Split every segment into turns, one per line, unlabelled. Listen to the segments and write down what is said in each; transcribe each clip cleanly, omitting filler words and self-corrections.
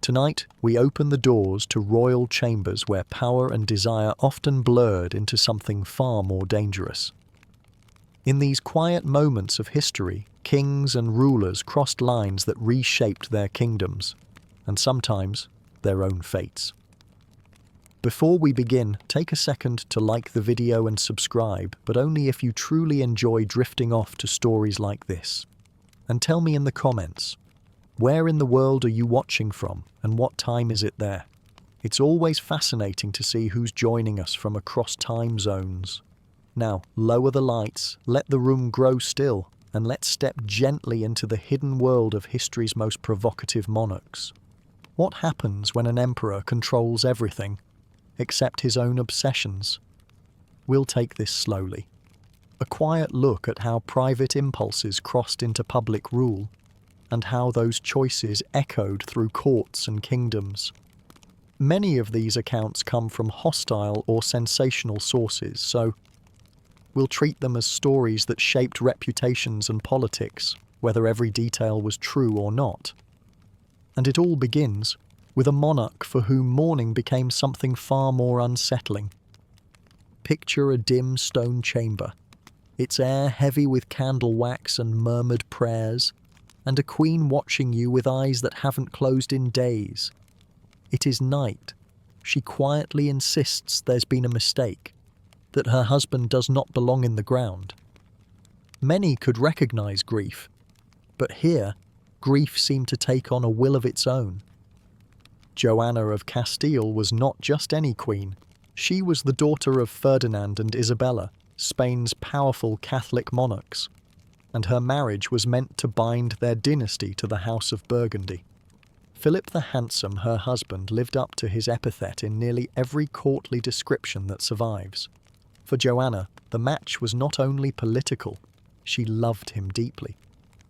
Tonight, we open the doors to royal chambers where power and desire often blurred into something far more dangerous. In these quiet moments of history, kings and rulers crossed lines that reshaped their kingdoms, and sometimes their own fates. Before we begin, take a second to like the video and subscribe, but only if you truly enjoy drifting off to stories like this. And tell me in the comments, where in the world are you watching from, and what time is it there? It's always fascinating to see who's joining us from across time zones. Now, lower the lights, let the room grow still, and let's step gently into the hidden world of history's most provocative monarchs. What happens when an emperor controls everything, except his own obsessions? We'll take this slowly. A quiet look at how private impulses crossed into public rule, and how those choices echoed through courts and kingdoms. Many of these accounts come from hostile or sensational sources, so we'll treat them as stories that shaped reputations and politics, whether every detail was true or not. And it all begins with a monarch for whom mourning became something far more unsettling. Picture a dim stone chamber, its air heavy with candle wax and murmured prayers, and a queen watching you with eyes that haven't closed in days. It is night. She quietly insists there's been a mistake, that her husband does not belong in the ground. Many could recognize grief, but here, grief seemed to take on a will of its own. Joanna of Castile was not just any queen. She was the daughter of Ferdinand and Isabella, Spain's powerful Catholic monarchs, and her marriage was meant to bind their dynasty to the House of Burgundy. Philip the Handsome, her husband, lived up to his epithet in nearly every courtly description that survives. For Joanna, the match was not only political, she loved him deeply.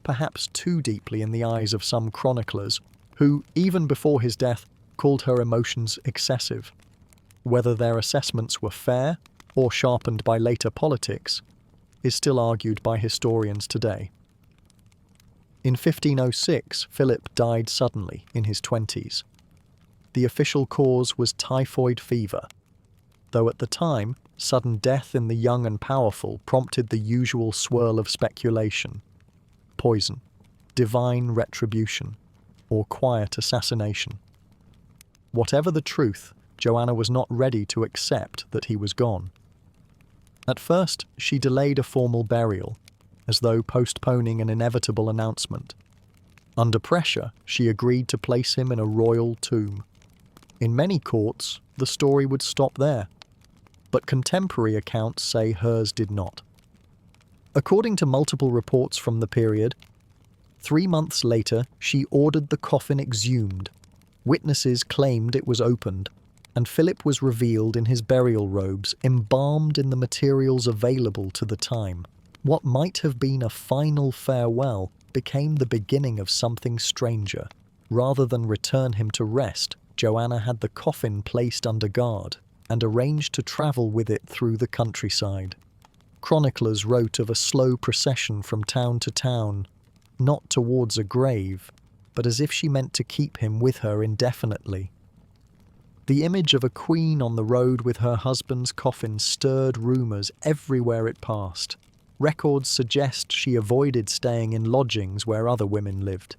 Perhaps too deeply in the eyes of some chroniclers, who, even before his death, called her emotions excessive. Whether their assessments were fair or sharpened by later politics is still argued by historians today. In 1506, Philip died suddenly in his 20s. The official cause was typhoid fever, though at the time, sudden death in the young and powerful prompted the usual swirl of speculation: poison, divine retribution, or quiet assassination. Whatever the truth, Joanna was not ready to accept that he was gone. At first, she delayed a formal burial, as though postponing an inevitable announcement. Under pressure, she agreed to place him in a royal tomb. In many courts, the story would stop there, but contemporary accounts say hers did not. According to multiple reports from the period, 3 months later, she ordered the coffin exhumed. Witnesses claimed it was opened, and Philip was revealed in his burial robes, embalmed in the materials available to the time. What might have been a final farewell became the beginning of something stranger. Rather than return him to rest, Joanna had the coffin placed under guard and arranged to travel with it through the countryside. Chroniclers wrote of a slow procession from town to town, not towards a grave, but as if she meant to keep him with her indefinitely. The image of a queen on the road with her husband's coffin stirred rumours everywhere it passed. Records suggest she avoided staying in lodgings where other women lived,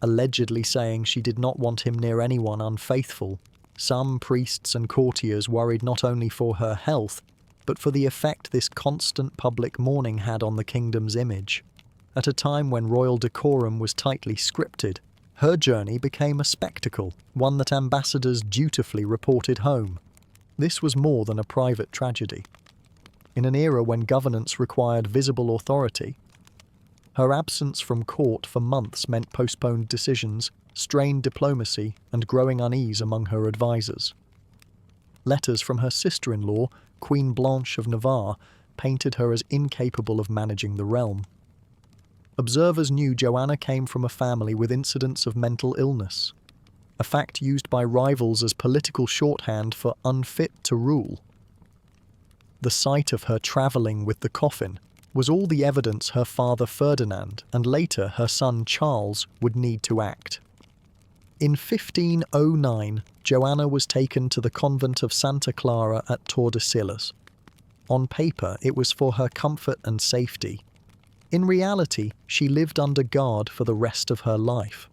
allegedly saying she did not want him near anyone unfaithful. Some priests and courtiers worried not only for her health, but for the effect this constant public mourning had on the kingdom's image. At a time when royal decorum was tightly scripted, her journey became a spectacle, one that ambassadors dutifully reported home. This was more than a private tragedy. In an era when governance required visible authority, her absence from court for months meant postponed decisions, strained diplomacy, and growing unease among her advisors. Letters from her sister-in-law, Queen Blanche of Navarre, painted her as incapable of managing the realm. Observers knew Joanna came from a family with incidents of mental illness, a fact used by rivals as political shorthand for unfit to rule. The sight of her travelling with the coffin was all the evidence her father Ferdinand and later her son Charles would need to act. In 1509, Joanna was taken to the convent of Santa Clara at Tordesillas. On paper, it was for her comfort and safety. In reality, she lived under guard for the rest of her life.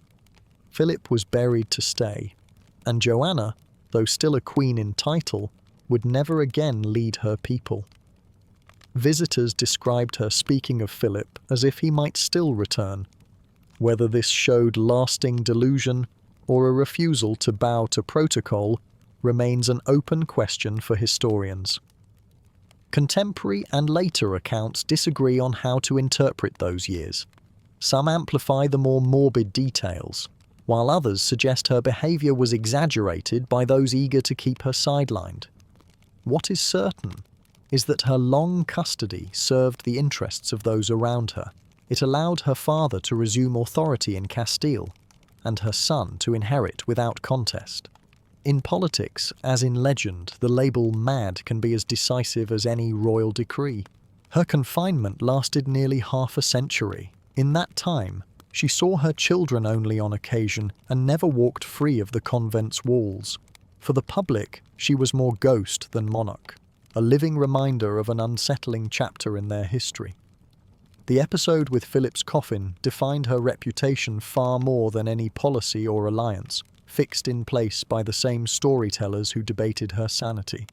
Philip was buried to stay, and Joanna, though still a queen in title, would never again lead her people. Visitors described her speaking of Philip as if he might still return. Whether this showed lasting delusion or a refusal to bow to protocol remains an open question for historians. Contemporary and later accounts disagree on how to interpret those years. Some amplify the more morbid details, while others suggest her behaviour was exaggerated by those eager to keep her sidelined. What is certain is that her long custody served the interests of those around her. It allowed her father to resume authority in Castile, and her son to inherit without contest. In politics, as in legend, the label mad can be as decisive as any royal decree. Her confinement lasted nearly half a century. In that time, she saw her children only on occasion and never walked free of the convent's walls. For the public, she was more ghost than monarch, a living reminder of an unsettling chapter in their history. The episode with Philip's coffin defined her reputation far more than any policy or alliance, fixed in place by the same storytellers who debated her sanity.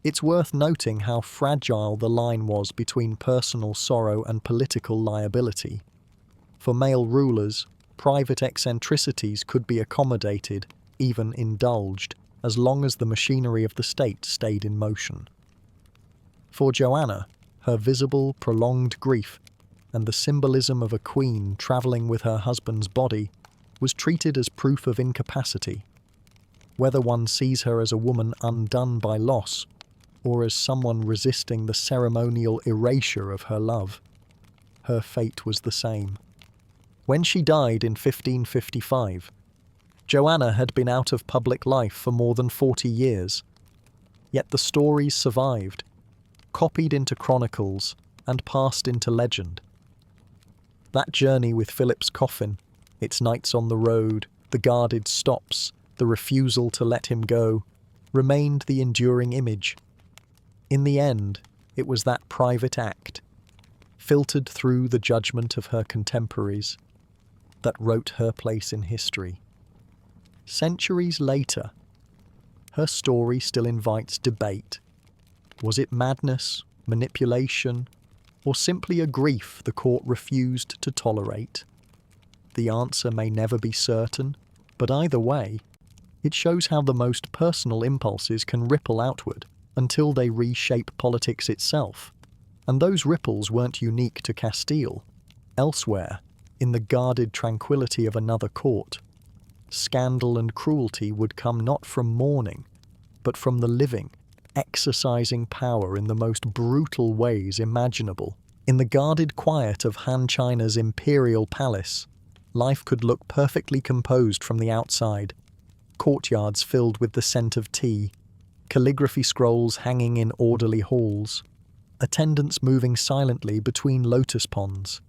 It's worth noting how fragile the line was between personal sorrow and political liability. For male rulers, private eccentricities could be accommodated, even indulged, as long as the machinery of the state stayed in motion. For Joanna, her visible, prolonged grief and the symbolism of a queen travelling with her husband's body was treated as proof of incapacity. Whether one sees her as a woman undone by loss or as someone resisting the ceremonial erasure of her love, her fate was the same. When she died in 1555, Joanna had been out of public life for more than 40 years. Yet the stories survived, copied into chronicles and passed into legend. That journey with Philip's coffin, its nights on the road, the guarded stops, the refusal to let him go, remained the enduring image. In the end, it was that private act, filtered through the judgment of her contemporaries, that wrote her place in history. Centuries later, her story still invites debate. Was it madness, manipulation, or simply a grief the court refused to tolerate? The answer may never be certain, but either way, it shows how the most personal impulses can ripple outward until they reshape politics itself. And those ripples weren't unique to Castile. Elsewhere, in the guarded tranquility of another court, scandal and cruelty would come not from mourning, but from the living, exercising power in the most brutal ways imaginable. In the guarded quiet of Han China's imperial palace, life could look perfectly composed from the outside. Courtyards filled with the scent of tea, calligraphy scrolls hanging in orderly halls, attendants moving silently between lotus ponds.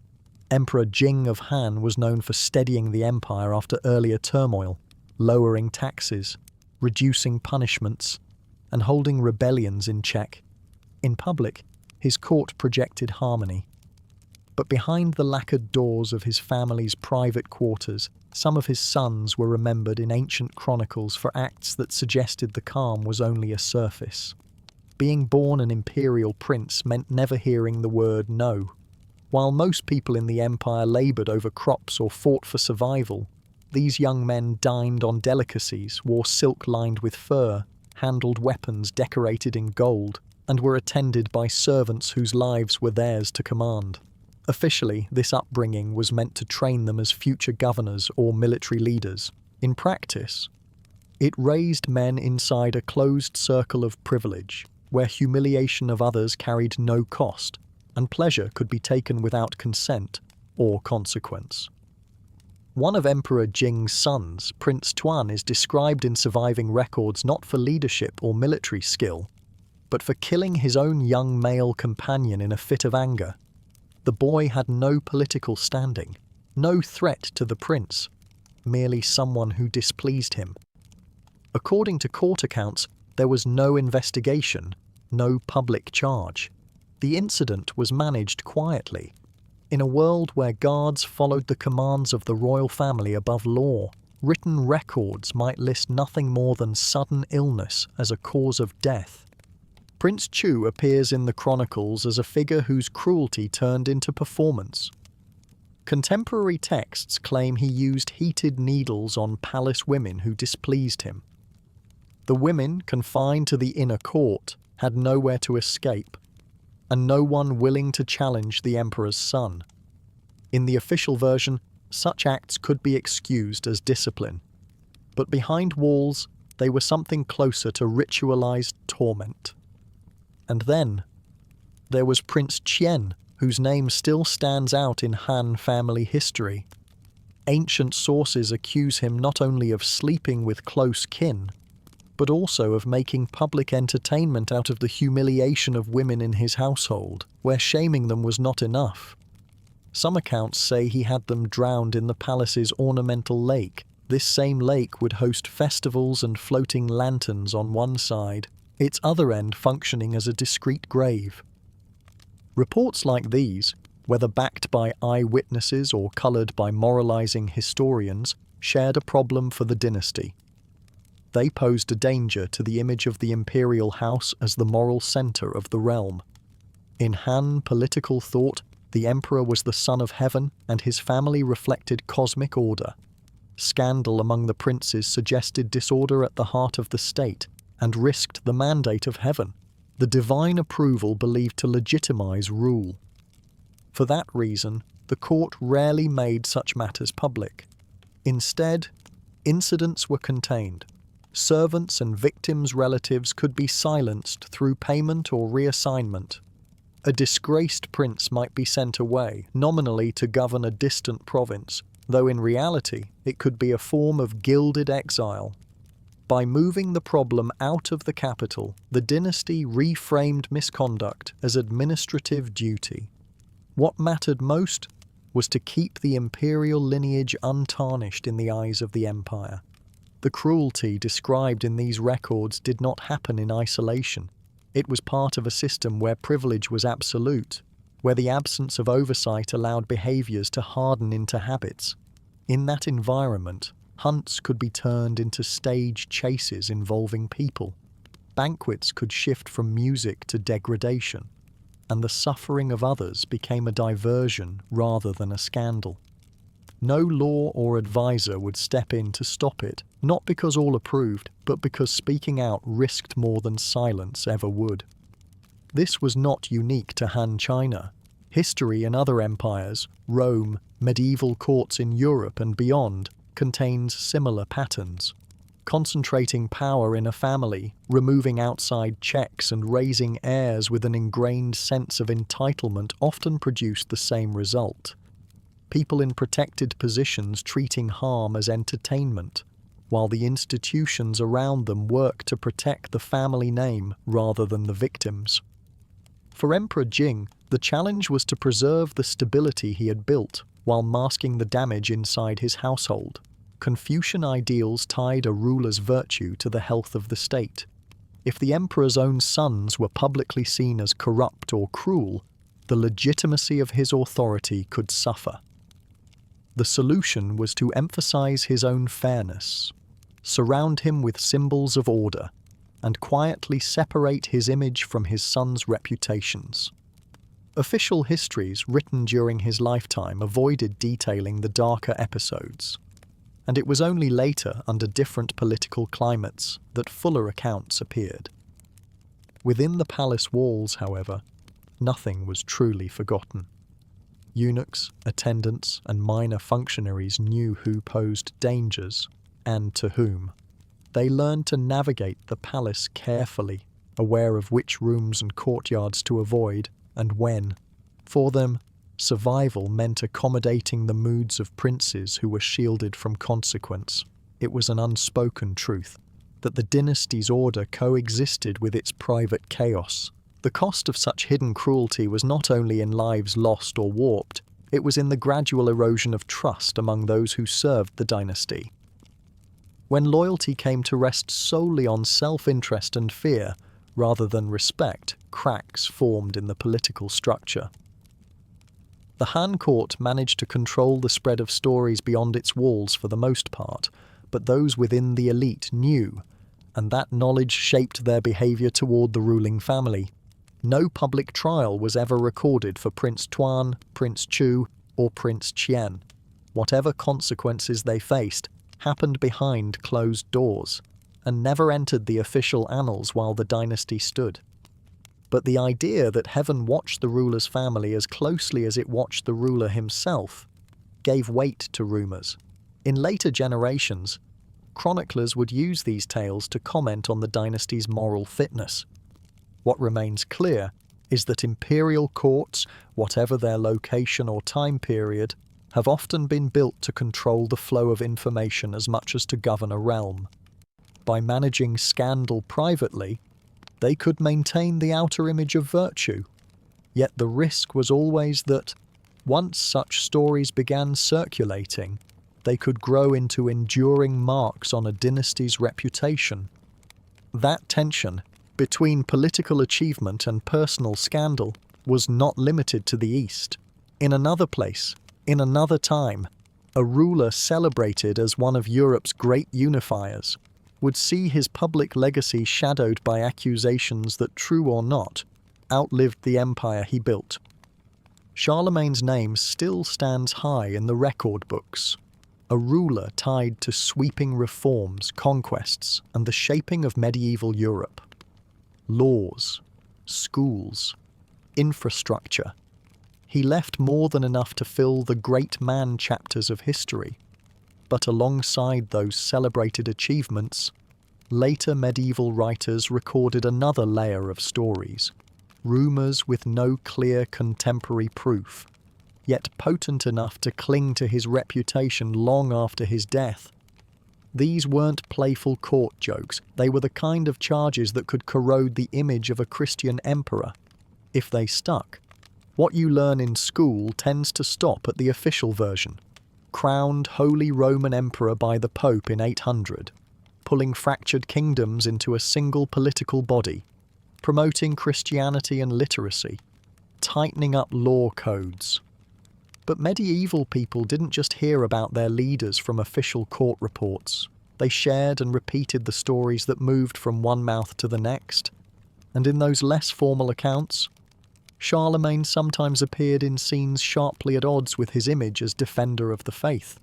Emperor Jing of Han was known for steadying the empire after earlier turmoil, lowering taxes, reducing punishments, and holding rebellions in check. In public, his court projected harmony. But behind the lacquered doors of his family's private quarters, some of his sons were remembered in ancient chronicles for acts that suggested the calm was only a surface. Being born an imperial prince meant never hearing the word no. While most people in the empire laboured over crops or fought for survival, these young men dined on delicacies, wore silk lined with fur, handled weapons decorated in gold, and were attended by servants whose lives were theirs to command. Officially, this upbringing was meant to train them as future governors or military leaders. In practice, it raised men inside a closed circle of privilege, where humiliation of others carried no cost, and pleasure could be taken without consent or consequence. One of Emperor Jing's sons, Prince Tuan, is described in surviving records not for leadership or military skill, but for killing his own young male companion in a fit of anger. The boy had no political standing, no threat to the prince, merely someone who displeased him. According to court accounts, there was no investigation, no public charge. The incident was managed quietly. In a world where guards followed the commands of the royal family above law, written records might list nothing more than sudden illness as a cause of death. Prince Chu appears in the chronicles as a figure whose cruelty turned into performance. Contemporary texts claim he used heated needles on palace women who displeased him. The women, confined to the inner court, had nowhere to escape, and no one willing to challenge the emperor's son. In the official version, such acts could be excused as discipline, but behind walls they were something closer to ritualized torment. And then there was Prince Qian, whose name still stands out in Han family history. Ancient sources accuse him not only of sleeping with close kin, but also of making public entertainment out of the humiliation of women in his household, where shaming them was not enough. Some accounts say he had them drowned in the palace's ornamental lake. This same lake would host festivals and floating lanterns on one side, its other end functioning as a discreet grave. Reports like these, whether backed by eyewitnesses or coloured by moralising historians, shared a problem for the dynasty. They posed a danger to the image of the imperial house as the moral centre of the realm. In Han political thought, the emperor was the son of heaven and his family reflected cosmic order. Scandal among the princes suggested disorder at the heart of the state and risked the mandate of heaven, the divine approval believed to legitimize rule. For that reason, the court rarely made such matters public. Instead, incidents were contained. Servants and victims' relatives could be silenced through payment or reassignment. A disgraced prince might be sent away, nominally to govern a distant province, though in reality it could be a form of gilded exile. By moving the problem out of the capital, the dynasty reframed misconduct as administrative duty. What mattered most was to keep the imperial lineage untarnished in the eyes of the empire. The cruelty described in these records did not happen in isolation. It was part of a system where privilege was absolute, where the absence of oversight allowed behaviours to harden into habits. In that environment, hunts could be turned into stage chases involving people. Banquets could shift from music to degradation, and the suffering of others became a diversion rather than a scandal. No law or advisor would step in to stop it, not because all approved, but because speaking out risked more than silence ever would. This was not unique to Han China. History in other empires, Rome, medieval courts in Europe and beyond, contains similar patterns. Concentrating power in a family, removing outside checks and raising heirs with an ingrained sense of entitlement often produced the same result. People in protected positions treating harm as entertainment, while the institutions around them work to protect the family name rather than the victims. For Emperor Jing, the challenge was to preserve the stability he had built while masking the damage inside his household. Confucian ideals tied a ruler's virtue to the health of the state. If the emperor's own sons were publicly seen as corrupt or cruel, the legitimacy of his authority could suffer. The solution was to emphasize his own fairness, surround him with symbols of order, and quietly separate his image from his sons' reputations. Official histories written during his lifetime avoided detailing the darker episodes, and it was only later, under different political climates, that fuller accounts appeared. Within the palace walls, however, nothing was truly forgotten. Eunuchs, attendants, and minor functionaries knew who posed dangers, and to whom. They learned to navigate the palace carefully, aware of which rooms and courtyards to avoid, and when. For them, survival meant accommodating the moods of princes who were shielded from consequence. It was an unspoken truth that the dynasty's order coexisted with its private chaos. The cost of such hidden cruelty was not only in lives lost or warped, It was in the gradual erosion of trust among those who served the dynasty. When loyalty came to rest solely on self-interest and fear, rather than respect, cracks formed in the political structure. The Han court managed to control the spread of stories beyond its walls for the most part, but those within the elite knew, and that knowledge shaped their behaviour toward the ruling family. No public trial was ever recorded for Prince Tuan, Prince Chu, or Prince Qian. Whatever consequences they faced happened behind closed doors, and never entered the official annals while the dynasty stood. But the idea that heaven watched the ruler's family as closely as it watched the ruler himself gave weight to rumours. In later generations, chroniclers would use these tales to comment on the dynasty's moral fitness. What remains clear is that imperial courts, whatever their location or time period, have often been built to control the flow of information as much as to govern a realm. By managing scandal privately, they could maintain the outer image of virtue. Yet the risk was always that, once such stories began circulating, they could grow into enduring marks on a dynasty's reputation. That tension between political achievement and personal scandal was not limited to the East. In another place, in another time, a ruler celebrated as one of Europe's great unifiers would see his public legacy shadowed by accusations that, true or not, outlived the empire he built. Charlemagne's name still stands high in the record books, a ruler tied to sweeping reforms, conquests, and the shaping of medieval Europe. Laws, schools, infrastructure. He left more than enough to fill the great man chapters of history. But alongside those celebrated achievements, later medieval writers recorded another layer of stories, rumours with no clear contemporary proof, yet potent enough to cling to his reputation long after his death. These weren't playful court jokes, they were the kind of charges that could corrode the image of a Christian emperor. If they stuck, what you learn in school tends to stop at the official version. Crowned Holy Roman Emperor by the Pope in 800, pulling fractured kingdoms into a single political body, promoting Christianity and literacy, tightening up law codes. But medieval people didn't just hear about their leaders from official court reports. They shared and repeated the stories that moved from one mouth to the next. And in those less formal accounts, Charlemagne sometimes appeared in scenes sharply at odds with his image as defender of the faith.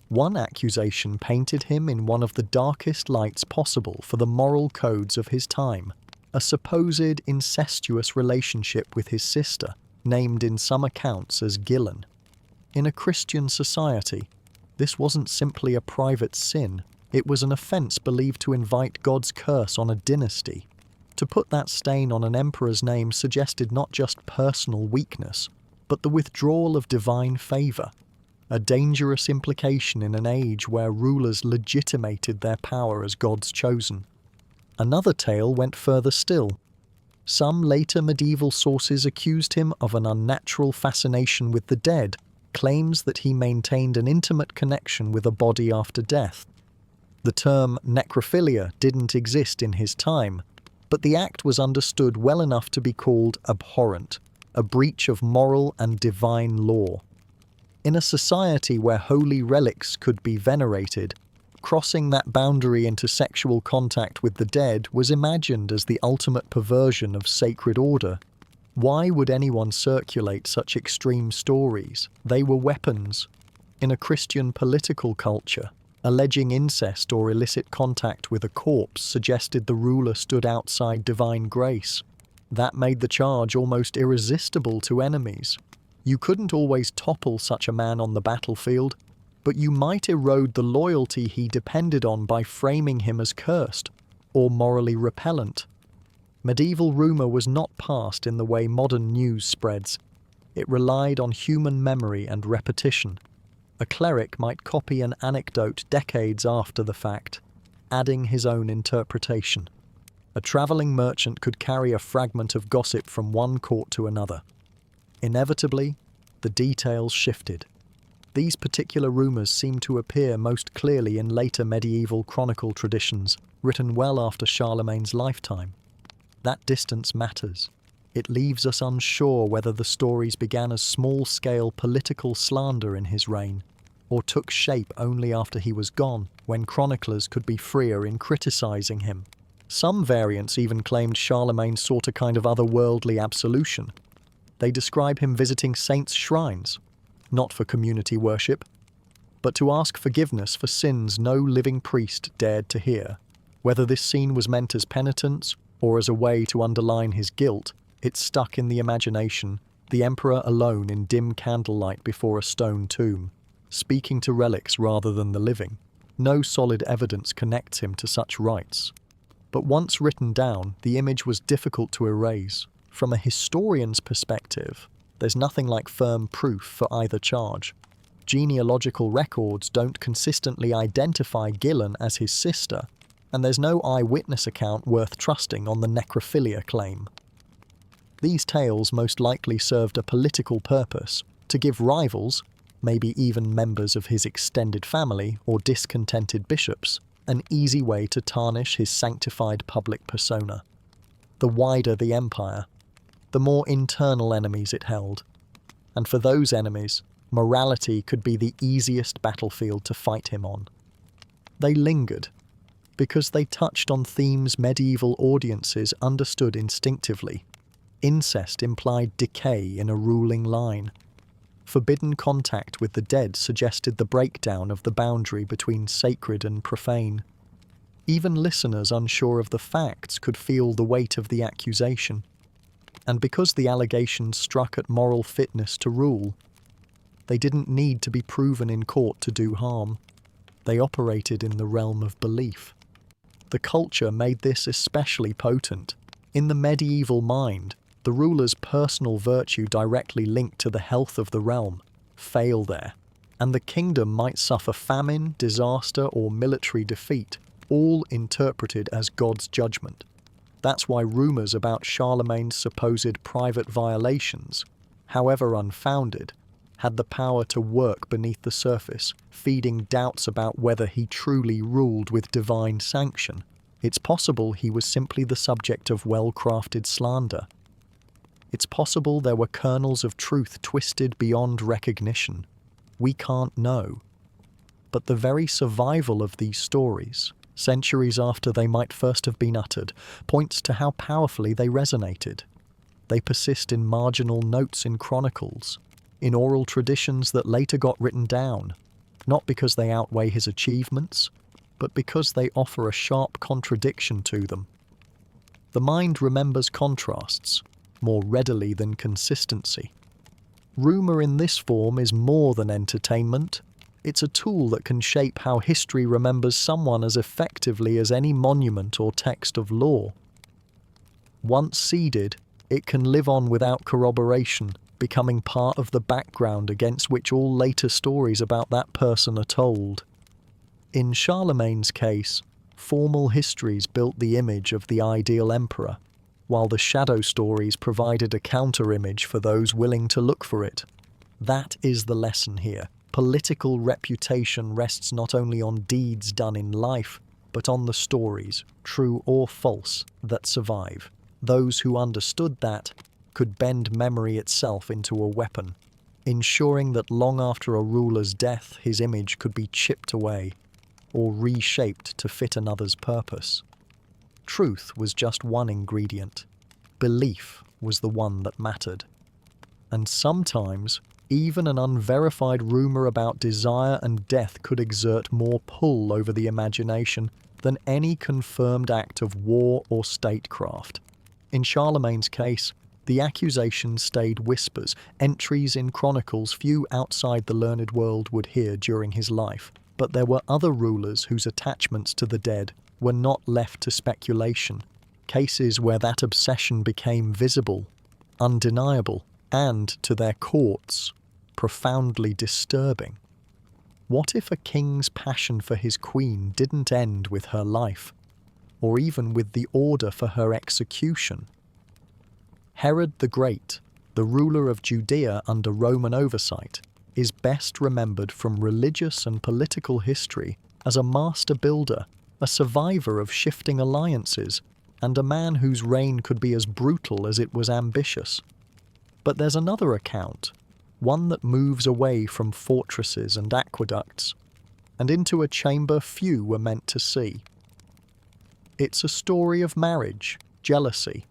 One accusation painted him in one of the darkest lights possible for the moral codes of his time, a supposed incestuous relationship with his sister, named in some accounts as Gillen. In a Christian society, this wasn't simply a private sin, it was an offence believed to invite God's curse on a dynasty. To put that stain on an emperor's name suggested not just personal weakness, but the withdrawal of divine favour, a dangerous implication in an age where rulers legitimated their power as God's chosen. Another tale went further still. Some later medieval sources accused him of an unnatural fascination with the dead, claims that he maintained an intimate connection with a body after death. The term necrophilia didn't exist in his time, but the act was understood well enough to be called abhorrent, a breach of moral and divine law. In a society where holy relics could be venerated, crossing that boundary into sexual contact with the dead was imagined as the ultimate perversion of sacred order. Why would anyone circulate such extreme stories? They were weapons. In a Christian political culture, alleging incest or illicit contact with a corpse suggested the ruler stood outside divine grace. That made the charge almost irresistible to enemies. You couldn't always topple such a man on the battlefield, but you might erode the loyalty he depended on by framing him as cursed or morally repellent. Medieval rumour was not passed in the way modern news spreads. It relied on human memory and repetition. A cleric might copy an anecdote decades after the fact, adding his own interpretation. A travelling merchant could carry a fragment of gossip from one court to another. Inevitably, the details shifted. These particular rumours seem to appear most clearly in later medieval chronicle traditions, written well after Charlemagne's lifetime. That distance matters. It leaves us unsure whether the stories began as small-scale political slander in his reign, or took shape only after he was gone, when chroniclers could be freer in criticising him. Some variants even claimed Charlemagne sought a kind of otherworldly absolution. They describe him visiting saints' shrines, not for community worship, but to ask forgiveness for sins no living priest dared to hear. Whether this scene was meant as penitence or as a way to underline his guilt, it stuck in the imagination, the emperor alone in dim candlelight before a stone tomb, speaking to relics rather than the living. No solid evidence connects him to such rites. But once written down, the image was difficult to erase. From a historian's perspective, there's nothing like firm proof for either charge. Genealogical records don't consistently identify Gillen as his sister, and there's no eyewitness account worth trusting on the necrophilia claim. These tales most likely served a political purpose, to give rivals, maybe even members of his extended family or discontented bishops, an easy way to tarnish his sanctified public persona. The wider the empire, the more internal enemies it held. And for those enemies, morality could be the easiest battlefield to fight him on. They lingered, because they touched on themes medieval audiences understood instinctively. Incest implied decay in a ruling line. Forbidden contact with the dead suggested the breakdown of the boundary between sacred and profane. Even listeners unsure of the facts could feel the weight of the accusation. And because the allegations struck at moral fitness to rule, they didn't need to be proven in court to do harm. They operated in the realm of belief. The culture made this especially potent. In the medieval mind, the ruler's personal virtue directly linked to the health of the realm. Fail there, and the kingdom might suffer famine, disaster, or military defeat, all interpreted as God's judgment. That's why rumours about Charlemagne's supposed private violations, however unfounded, had the power to work beneath the surface, feeding doubts about whether he truly ruled with divine sanction. It's possible he was simply the subject of well-crafted slander. It's possible there were kernels of truth twisted beyond recognition. We can't know. But the very survival of these stories, centuries after they might first have been uttered, points to how powerfully they resonated. They persist in marginal notes in chronicles, in oral traditions that later got written down, not because they outweigh his achievements, but because they offer a sharp contradiction to them. The mind remembers contrasts more readily than consistency. Rumour in this form is more than entertainment. It's a tool that can shape how history remembers someone as effectively as any monument or text of law. Once seeded, it can live on without corroboration, becoming part of the background against which all later stories about that person are told. In Charlemagne's case, formal histories built the image of the ideal emperor, while the shadow stories provided a counter-image for those willing to look for it. That is the lesson here. Political reputation rests not only on deeds done in life, but on the stories, true or false, that survive. Those who understood that could bend memory itself into a weapon, ensuring that long after a ruler's death his image could be chipped away or reshaped to fit another's purpose. Truth was just one ingredient. Belief was the one that mattered. And sometimes, even an unverified rumour about desire and death could exert more pull over the imagination than any confirmed act of war or statecraft. In Charlemagne's case, the accusations stayed whispers, entries in chronicles few outside the learned world would hear during his life. But there were other rulers whose attachments to the dead were not left to speculation, cases where that obsession became visible, undeniable, and, to their courts, profoundly disturbing. What if a king's passion for his queen didn't end with her life, or even with the order for her execution? Herod the Great, the ruler of Judea under Roman oversight, is best remembered from religious and political history as a master builder, a survivor of shifting alliances, and a man whose reign could be as brutal as it was ambitious. But there's another account, one that moves away from fortresses and aqueducts, and into a chamber few were meant to see. It's a story of marriage, jealousy,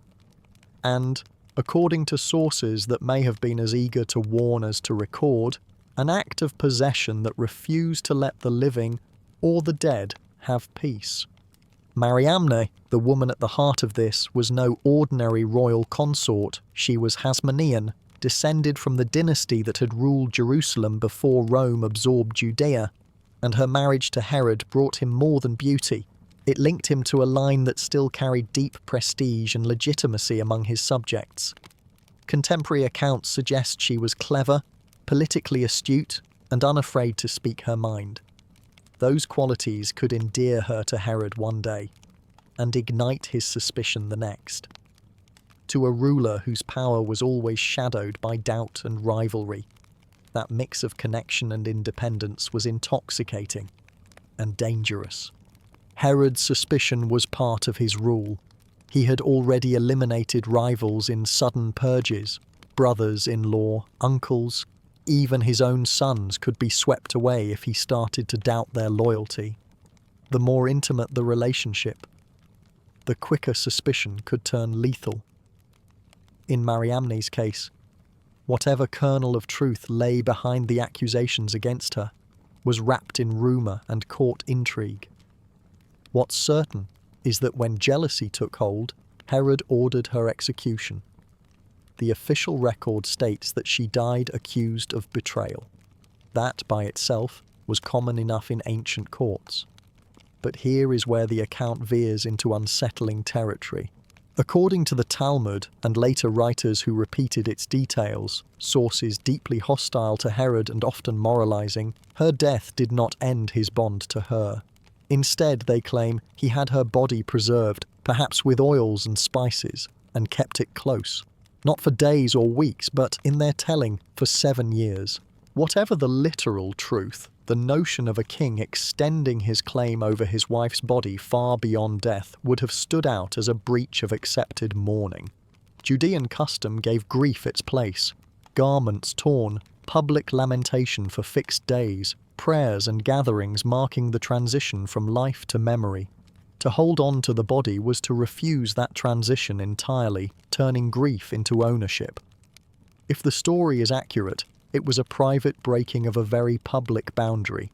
and, according to sources that may have been as eager to warn as to record, an act of possession that refused to let the living or the dead have peace. Mariamne, the woman at the heart of this, was no ordinary royal consort. She was Hasmonean, descended from the dynasty that had ruled Jerusalem before Rome absorbed Judea, and her marriage to Herod brought him more than beauty. It linked him to a line that still carried deep prestige and legitimacy among his subjects. Contemporary accounts suggest she was clever, politically astute, and unafraid to speak her mind. Those qualities could endear her to Herod one day, and ignite his suspicion the next. To a ruler whose power was always shadowed by doubt and rivalry, that mix of connection and independence was intoxicating and dangerous. Herod's suspicion was part of his rule. He had already eliminated rivals in sudden purges. Brothers-in-law, uncles, even his own sons could be swept away if he started to doubt their loyalty. The more intimate the relationship, the quicker suspicion could turn lethal. In Mariamne's case, whatever kernel of truth lay behind the accusations against her was wrapped in rumour and court intrigue. What's certain is that when jealousy took hold, Herod ordered her execution. The official record states that she died accused of betrayal. That, by itself, was common enough in ancient courts. But here is where the account veers into unsettling territory. According to the Talmud and later writers who repeated its details, sources deeply hostile to Herod and often moralizing, her death did not end his bond to her. Instead, they claim, he had her body preserved, perhaps with oils and spices, and kept it close. Not for days or weeks, but, in their telling, for 7 years. Whatever the literal truth, the notion of a king extending his claim over his wife's body far beyond death would have stood out as a breach of accepted mourning. Judean custom gave grief its place. Garments torn, public lamentation for fixed days, prayers and gatherings marking the transition from life to memory. To hold on to the body was to refuse that transition entirely, turning grief into ownership. If the story is accurate, it was a private breaking of a very public boundary.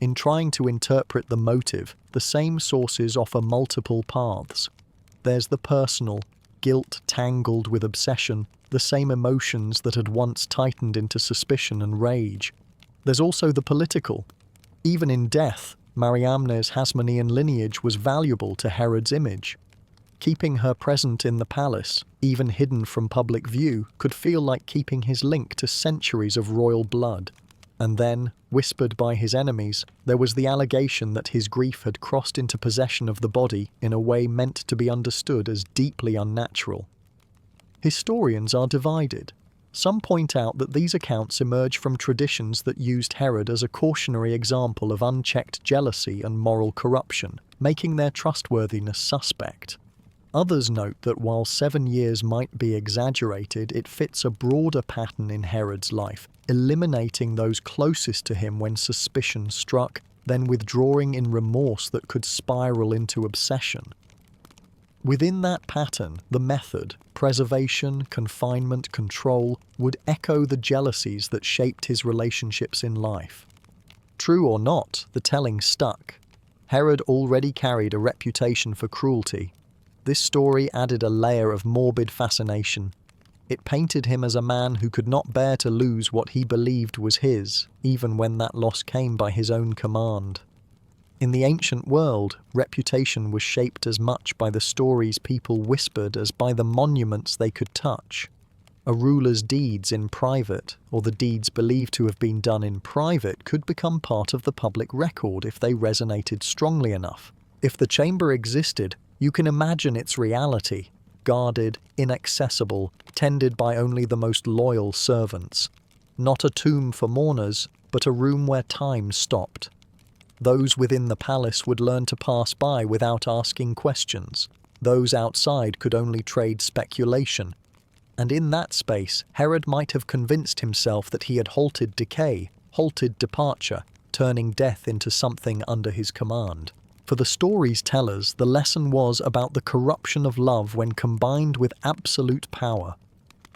In trying to interpret the motive, the same sources offer multiple paths. There's the personal, guilt tangled with obsession, the same emotions that had once tightened into suspicion and rage. There's also the political. Even in death, Mariamne's Hasmonean lineage was valuable to Herod's image. Keeping her present in the palace, even hidden from public view, could feel like keeping his link to centuries of royal blood. And then, whispered by his enemies, there was the allegation that his grief had crossed into possession of the body in a way meant to be understood as deeply unnatural. Historians are divided. Some point out that these accounts emerge from traditions that used Herod as a cautionary example of unchecked jealousy and moral corruption, making their trustworthiness suspect. Others note that while 7 years might be exaggerated, it fits a broader pattern in Herod's life, eliminating those closest to him when suspicion struck, then withdrawing in remorse that could spiral into obsession. Within that pattern, the method, preservation, confinement, control, would echo the jealousies that shaped his relationships in life. True or not, the telling stuck. Herod already carried a reputation for cruelty. This story added a layer of morbid fascination. It painted him as a man who could not bear to lose what he believed was his, even when that loss came by his own command. In the ancient world, reputation was shaped as much by the stories people whispered as by the monuments they could touch. A ruler's deeds in private, or the deeds believed to have been done in private, could become part of the public record if they resonated strongly enough. If the chamber existed, you can imagine its reality. guarded, inaccessible, tended by only the most loyal servants. Not a tomb for mourners, but a room where time stopped. Those within the palace would learn to pass by without asking questions. Those outside could only trade speculation. And in that space, Herod might have convinced himself that he had halted decay, halted departure, turning death into something under his command. For the stories tell us the lesson was about the corruption of love when combined with absolute power.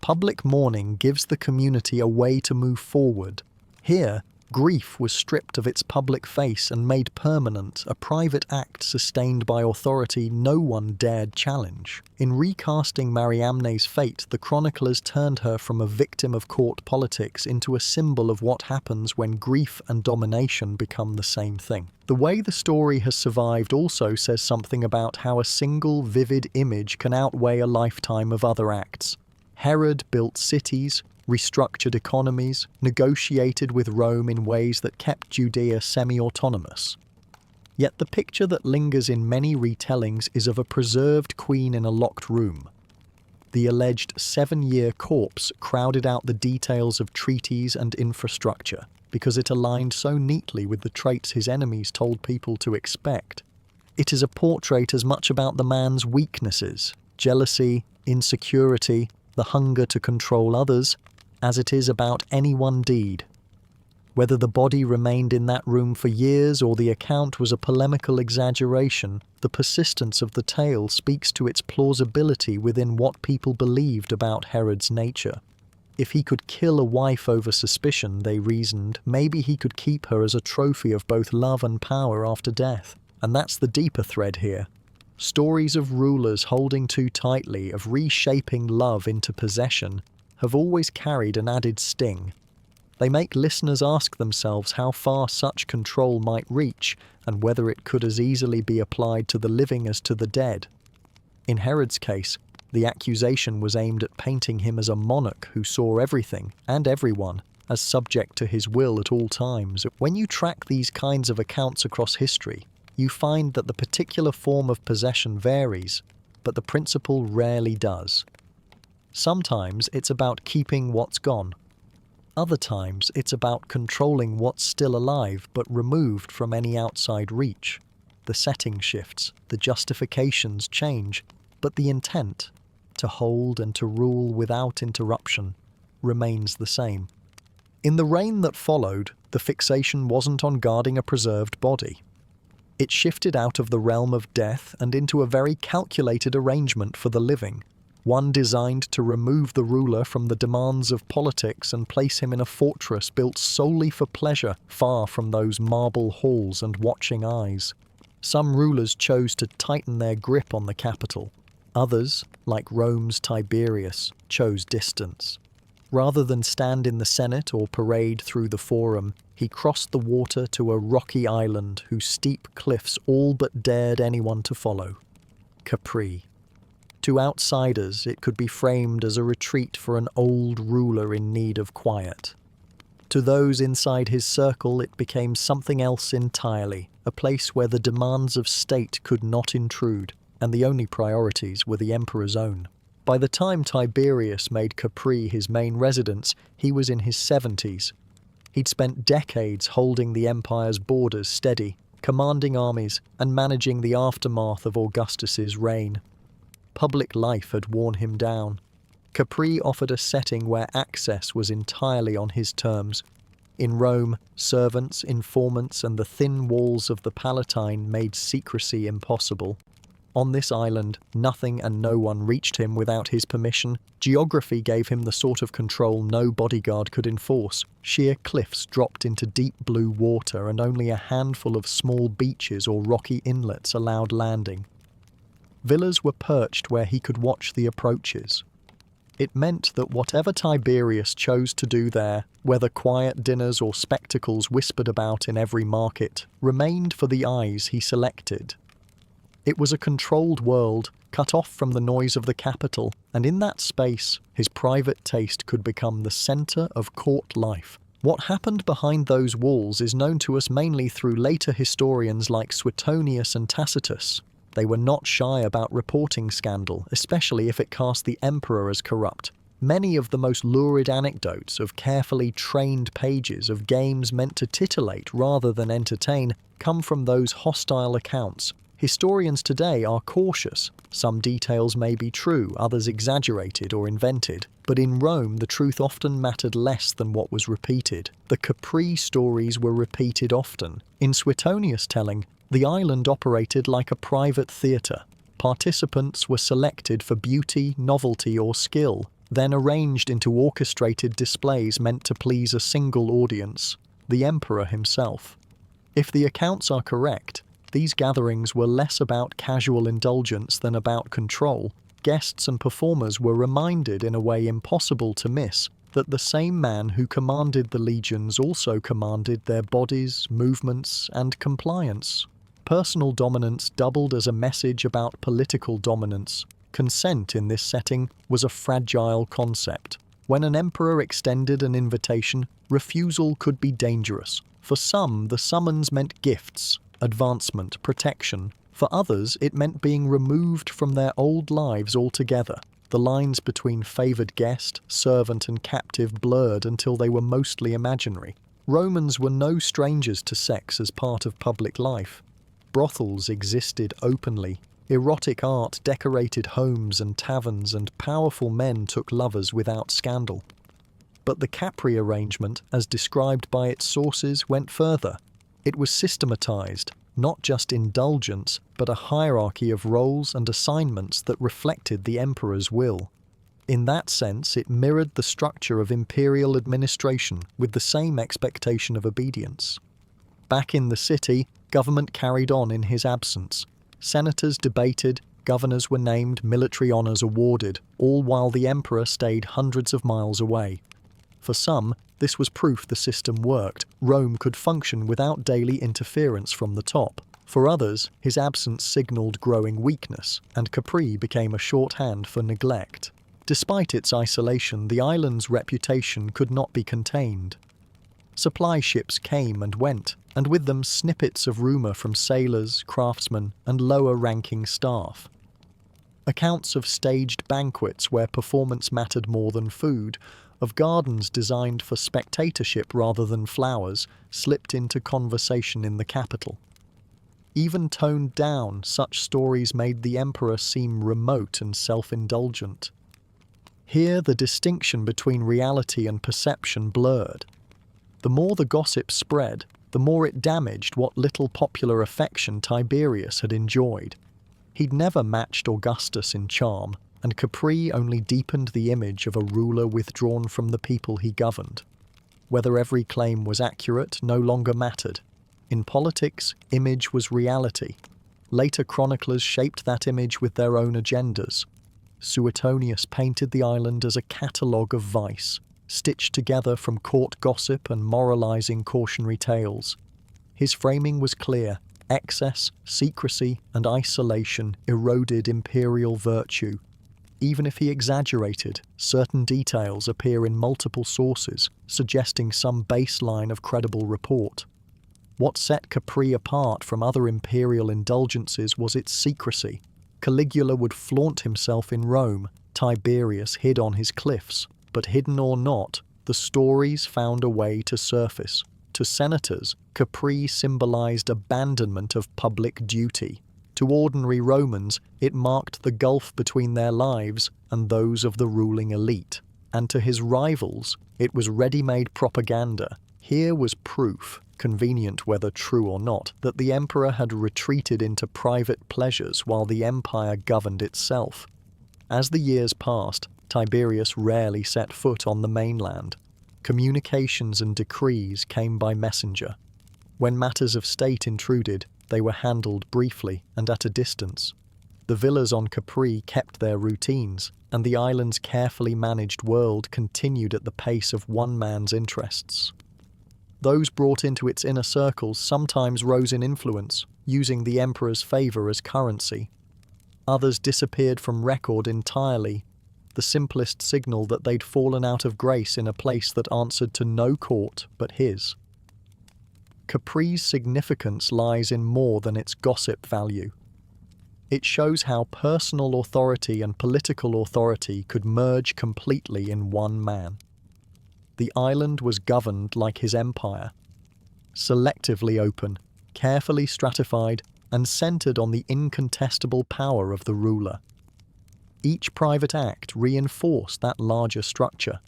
Public mourning gives the community a way to move forward. Here, grief was stripped of its public face and made permanent, a private act sustained by authority no one dared challenge. In recasting Mariamne's fate, the chroniclers turned her from a victim of court politics into a symbol of what happens when grief and domination become the same thing. The way the story has survived also says something about how a single vivid image can outweigh a lifetime of other acts. Herod built cities, restructured economies, negotiated with Rome in ways that kept Judea semi-autonomous. Yet the picture that lingers in many retellings is of a preserved queen in a locked room. The alleged 7-year corpse crowded out the details of treaties and infrastructure because it aligned so neatly with the traits his enemies told people to expect. It is a portrait as much about the man's weaknesses, jealousy, insecurity, the hunger to control others, as it is about any one deed. Whether the body remained in that room for years or the account was a polemical exaggeration, the persistence of the tale speaks to its plausibility within what people believed about Herod's nature. If he could kill a wife over suspicion, they reasoned, maybe he could keep her as a trophy of both love and power after death. And that's the deeper thread here. Stories of rulers holding too tightly, of reshaping love into possession, have always carried an added sting. They make listeners ask themselves how far such control might reach and whether it could as easily be applied to the living as to the dead. In Herod's case, the accusation was aimed at painting him as a monarch who saw everything and everyone as subject to his will at all times. When you track these kinds of accounts across history, you find that the particular form of possession varies, but the principle rarely does. Sometimes it's about keeping what's gone. Other times it's about controlling what's still alive but removed from any outside reach. The setting shifts, the justifications change, but the intent, to hold and to rule without interruption, remains the same. In the reign that followed, the fixation wasn't on guarding a preserved body. It shifted out of the realm of death and into a very calculated arrangement for the living, one designed to remove the ruler from the demands of politics and place him in a fortress built solely for pleasure, far from those marble halls and watching eyes. Some rulers chose to tighten their grip on the capital. Others, like Rome's Tiberius, chose distance. Rather than stand in the Senate or parade through the Forum, he crossed the water to a rocky island whose steep cliffs all but dared anyone to follow. Capri. To outsiders, it could be framed as a retreat for an old ruler in need of quiet. To those inside his circle, it became something else entirely, a place where the demands of state could not intrude, and the only priorities were the emperor's own. By the time Tiberius made Capri his main residence, he was in his 70s. He'd spent decades holding the empire's borders steady, commanding armies, and managing the aftermath of Augustus's reign. Public life had worn him down. Capri offered a setting where access was entirely on his terms. In Rome, servants, informants, and the thin walls of the Palatine made secrecy impossible. On this island, nothing and no one reached him without his permission. Geography gave him the sort of control no bodyguard could enforce. Sheer cliffs dropped into deep blue water, and only a handful of small beaches or rocky inlets allowed landing. Villas were perched where he could watch the approaches. It meant that whatever Tiberius chose to do there, whether quiet dinners or spectacles whispered about in every market, remained for the eyes he selected. It was a controlled world, cut off from the noise of the capital, and in that space, his private taste could become the centre of court life. What happened behind those walls is known to us mainly through later historians like Suetonius and Tacitus. They were not shy about reporting scandal, especially if it cast the emperor as corrupt. Many of the most lurid anecdotes of carefully trained pages of games meant to titillate rather than entertain come from those hostile accounts. Historians today are cautious. Some details may be true, others exaggerated or invented. But in Rome, the truth often mattered less than what was repeated. The Capri stories were repeated often. In Suetonius' telling, the island operated like a private theatre. Participants were selected for beauty, novelty, or skill, then arranged into orchestrated displays meant to please a single audience, the emperor himself. If the accounts are correct, these gatherings were less about casual indulgence than about control. Guests and performers were reminded in a way impossible to miss that the same man who commanded the legions also commanded their bodies, movements, and compliance. Personal dominance doubled as a message about political dominance. Consent in this setting was a fragile concept. When an emperor extended an invitation, refusal could be dangerous. For some, the summons meant gifts, advancement, protection. For others, it meant being removed from their old lives altogether. The lines between favoured guest, servant, and captive blurred until they were mostly imaginary. Romans were no strangers to sex as part of public life. Brothels existed openly. Erotic art decorated homes and taverns, and powerful men took lovers without scandal. But the Capri arrangement, as described by its sources, went further. It was systematized, not just indulgence, but a hierarchy of roles and assignments that reflected the emperor's will. In that sense, it mirrored the structure of imperial administration with the same expectation of obedience. Back in the city, government carried on in his absence. Senators debated, governors were named, military honours awarded, all while the emperor stayed hundreds of miles away. For some, this was proof the system worked. Rome could function without daily interference from the top. For others, his absence signalled growing weakness, and Capri became a shorthand for neglect. Despite its isolation, the island's reputation could not be contained. Supply ships came and went, and with them snippets of rumour from sailors, craftsmen, and lower-ranking staff. Accounts of staged banquets where performance mattered more than food, of gardens designed for spectatorship rather than flowers, slipped into conversation in the capital. Even toned down, such stories made the emperor seem remote and self-indulgent. Here the distinction between reality and perception blurred. The more the gossip spread, the more it damaged what little popular affection Tiberius had enjoyed. He'd never matched Augustus in charm, and Capri only deepened the image of a ruler withdrawn from the people he governed. Whether every claim was accurate no longer mattered. In politics, image was reality. Later chroniclers shaped that image with their own agendas. Suetonius painted the island as a catalogue of vice, stitched together from court gossip and moralizing cautionary tales. His framing was clear. Excess, secrecy, and isolation eroded imperial virtue. Even if he exaggerated, certain details appear in multiple sources, suggesting some baseline of credible report. What set Capri apart from other imperial indulgences was its secrecy. Caligula would flaunt himself in Rome, Tiberius hid on his cliffs, but hidden or not, the stories found a way to surface. To senators, Capri symbolized abandonment of public duty. To ordinary Romans, it marked the gulf between their lives and those of the ruling elite. And to his rivals, it was ready-made propaganda. Here was proof, convenient whether true or not, that the emperor had retreated into private pleasures while the empire governed itself. As the years passed, Tiberius rarely set foot on the mainland. Communications and decrees came by messenger. When matters of state intruded, they were handled briefly and at a distance. The villas on Capri kept their routines, and the island's carefully managed world continued at the pace of one man's interests. Those brought into its inner circles sometimes rose in influence, using the emperor's favour as currency. Others disappeared from record entirely, the simplest signal that they'd fallen out of grace in a place that answered to no court but his. Capri's significance lies in more than its gossip value. It shows how personal authority and political authority could merge completely in one man. The island was governed like his empire, selectively open, carefully stratified, and centered on the incontestable power of the ruler. Each private act reinforced that larger structure.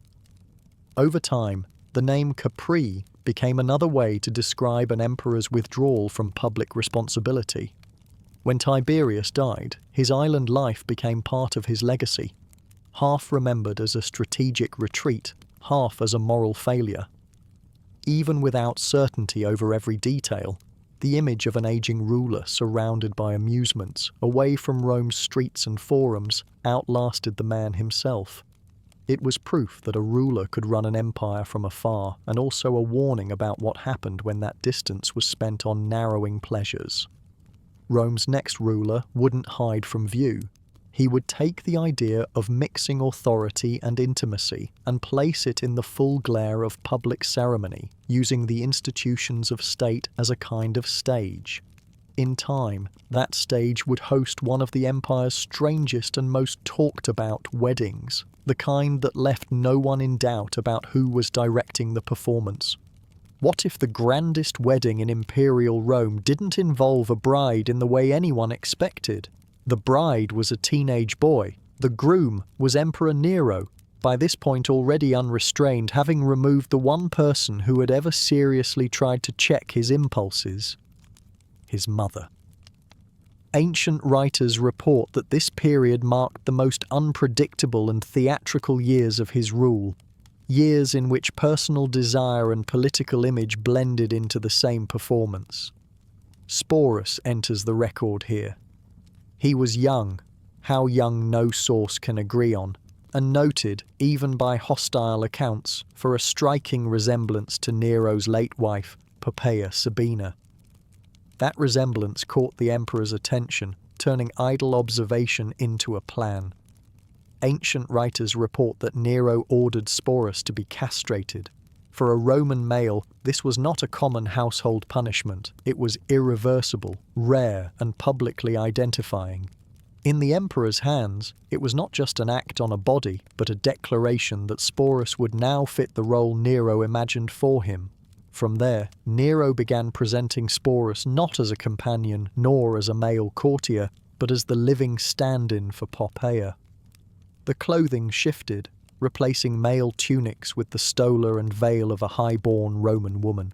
Over time, the name Capri became another way to describe an emperor's withdrawal from public responsibility. When Tiberius died, his island life became part of his legacy, half remembered as a strategic retreat, half as a moral failure. Even without certainty over every detail, the image of an aging ruler surrounded by amusements, away from Rome's streets and forums, outlasted the man himself. It was proof that a ruler could run an empire from afar, and also a warning about what happened when that distance was spent on narrowing pleasures. Rome's next ruler wouldn't hide from view. He would take the idea of mixing authority and intimacy and place it in the full glare of public ceremony, using the institutions of state as a kind of stage. In time, that stage would host one of the empire's strangest and most talked about weddings, the kind that left no one in doubt about who was directing the performance. What if the grandest wedding in imperial Rome didn't involve a bride in the way anyone expected? The bride was a teenage boy. The groom was Emperor Nero, by this point already unrestrained, having removed the one person who had ever seriously tried to check his impulses: his mother. Ancient writers report that this period marked the most unpredictable and theatrical years of his rule, years in which personal desire and political image blended into the same performance. Sporus enters the record here. He was young, how young no source can agree on, and noted, even by hostile accounts, for a striking resemblance to Nero's late wife, Poppaea Sabina. That resemblance caught the emperor's attention, turning idle observation into a plan. Ancient writers report that Nero ordered Sporus to be castrated. For a Roman male, this was not a common household punishment. It was irreversible, rare, and publicly identifying. In the emperor's hands, it was not just an act on a body, but a declaration that Sporus would now fit the role Nero imagined for him. From there, Nero began presenting Sporus not as a companion nor as a male courtier, but as the living stand-in for Poppaea. The clothing shifted, replacing male tunics with the stola and veil of a high-born Roman woman.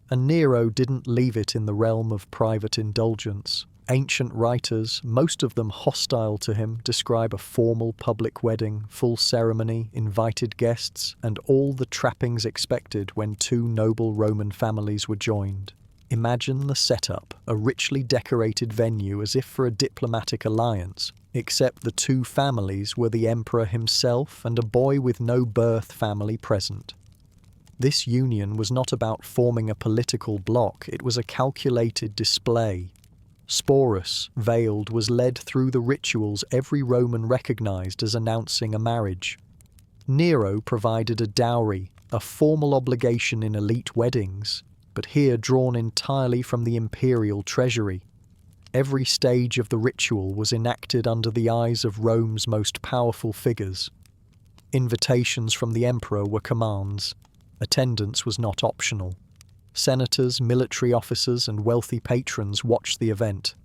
And Nero didn't leave it in the realm of private indulgence. Ancient writers, most of them hostile to him, describe a formal public wedding, full ceremony, invited guests, and all the trappings expected when two noble Roman families were joined. Imagine the setup, a richly decorated venue as if for a diplomatic alliance, except the two families were the emperor himself and a boy with no birth family present. This union was not about forming a political bloc, it was a calculated display. Sporus, veiled, was led through the rituals every Roman recognized as announcing a marriage. Nero provided a dowry, a formal obligation in elite weddings, but here drawn entirely from the imperial treasury. Every stage of the ritual was enacted under the eyes of Rome's most powerful figures. Invitations from the emperor were commands. Attendance was not optional. Senators, military officers, and wealthy patrons watched the event.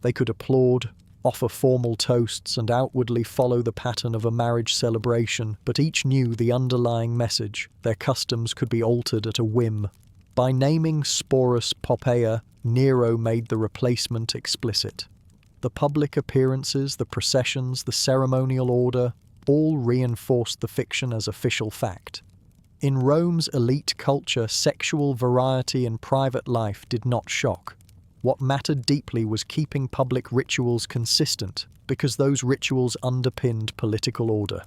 They could applaud, offer formal toasts, and outwardly follow the pattern of a marriage celebration, but each knew the underlying message. Their customs could be altered at a whim. By naming Sporus Poppaea, Nero made the replacement explicit. The public appearances, the processions, the ceremonial order, all reinforced the fiction as official fact. In Rome's elite culture, sexual variety in private life did not shock. What mattered deeply was keeping public rituals consistent, because those rituals underpinned political order.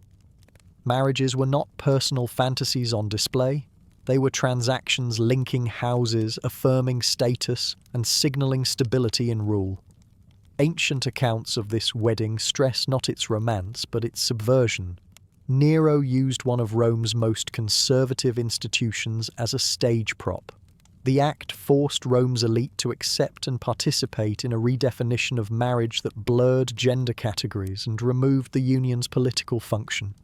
Marriages were not personal fantasies on display. They were transactions linking houses, affirming status, and signaling stability in rule. Ancient accounts of this wedding stress not its romance, but its subversion. Nero used one of Rome's most conservative institutions as a stage prop. The act forced Rome's elite to accept and participate in a redefinition of marriage that blurred gender categories and removed the union's political function.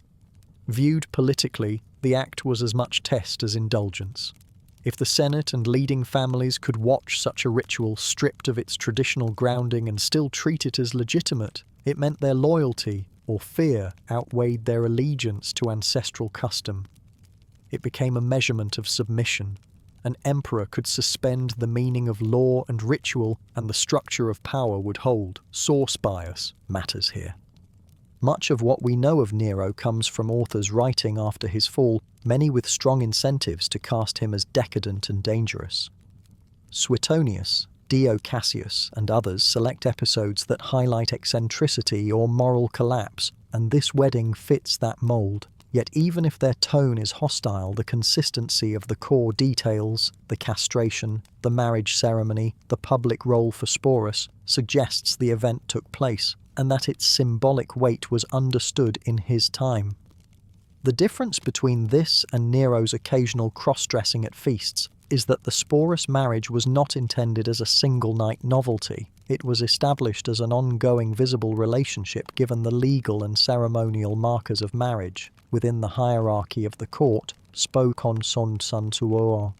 Viewed politically, the act was as much test as indulgence. If the Senate and leading families could watch such a ritual stripped of its traditional grounding and still treat it as legitimate, it meant their loyalty, or fear, outweighed their allegiance to ancestral custom. It became a measurement of submission. An emperor could suspend the meaning of law and ritual, and the structure of power would hold. Source bias matters here. Much of what we know of Nero comes from authors writing after his fall, many with strong incentives to cast him as decadent and dangerous. Suetonius, Dio Cassius, and others select episodes that highlight eccentricity or moral collapse, and this wedding fits that mould. Yet even if their tone is hostile, the consistency of the core details, the castration, the marriage ceremony, the public role for Sporus, suggests the event took place, and that its symbolic weight was understood in his time. The difference between this and Nero's occasional cross-dressing at feasts is that the Sporus marriage was not intended as a single-night novelty. It was established as an ongoing visible relationship given the legal and ceremonial markers of marriage. Within the hierarchy of the court, spokon son santuor.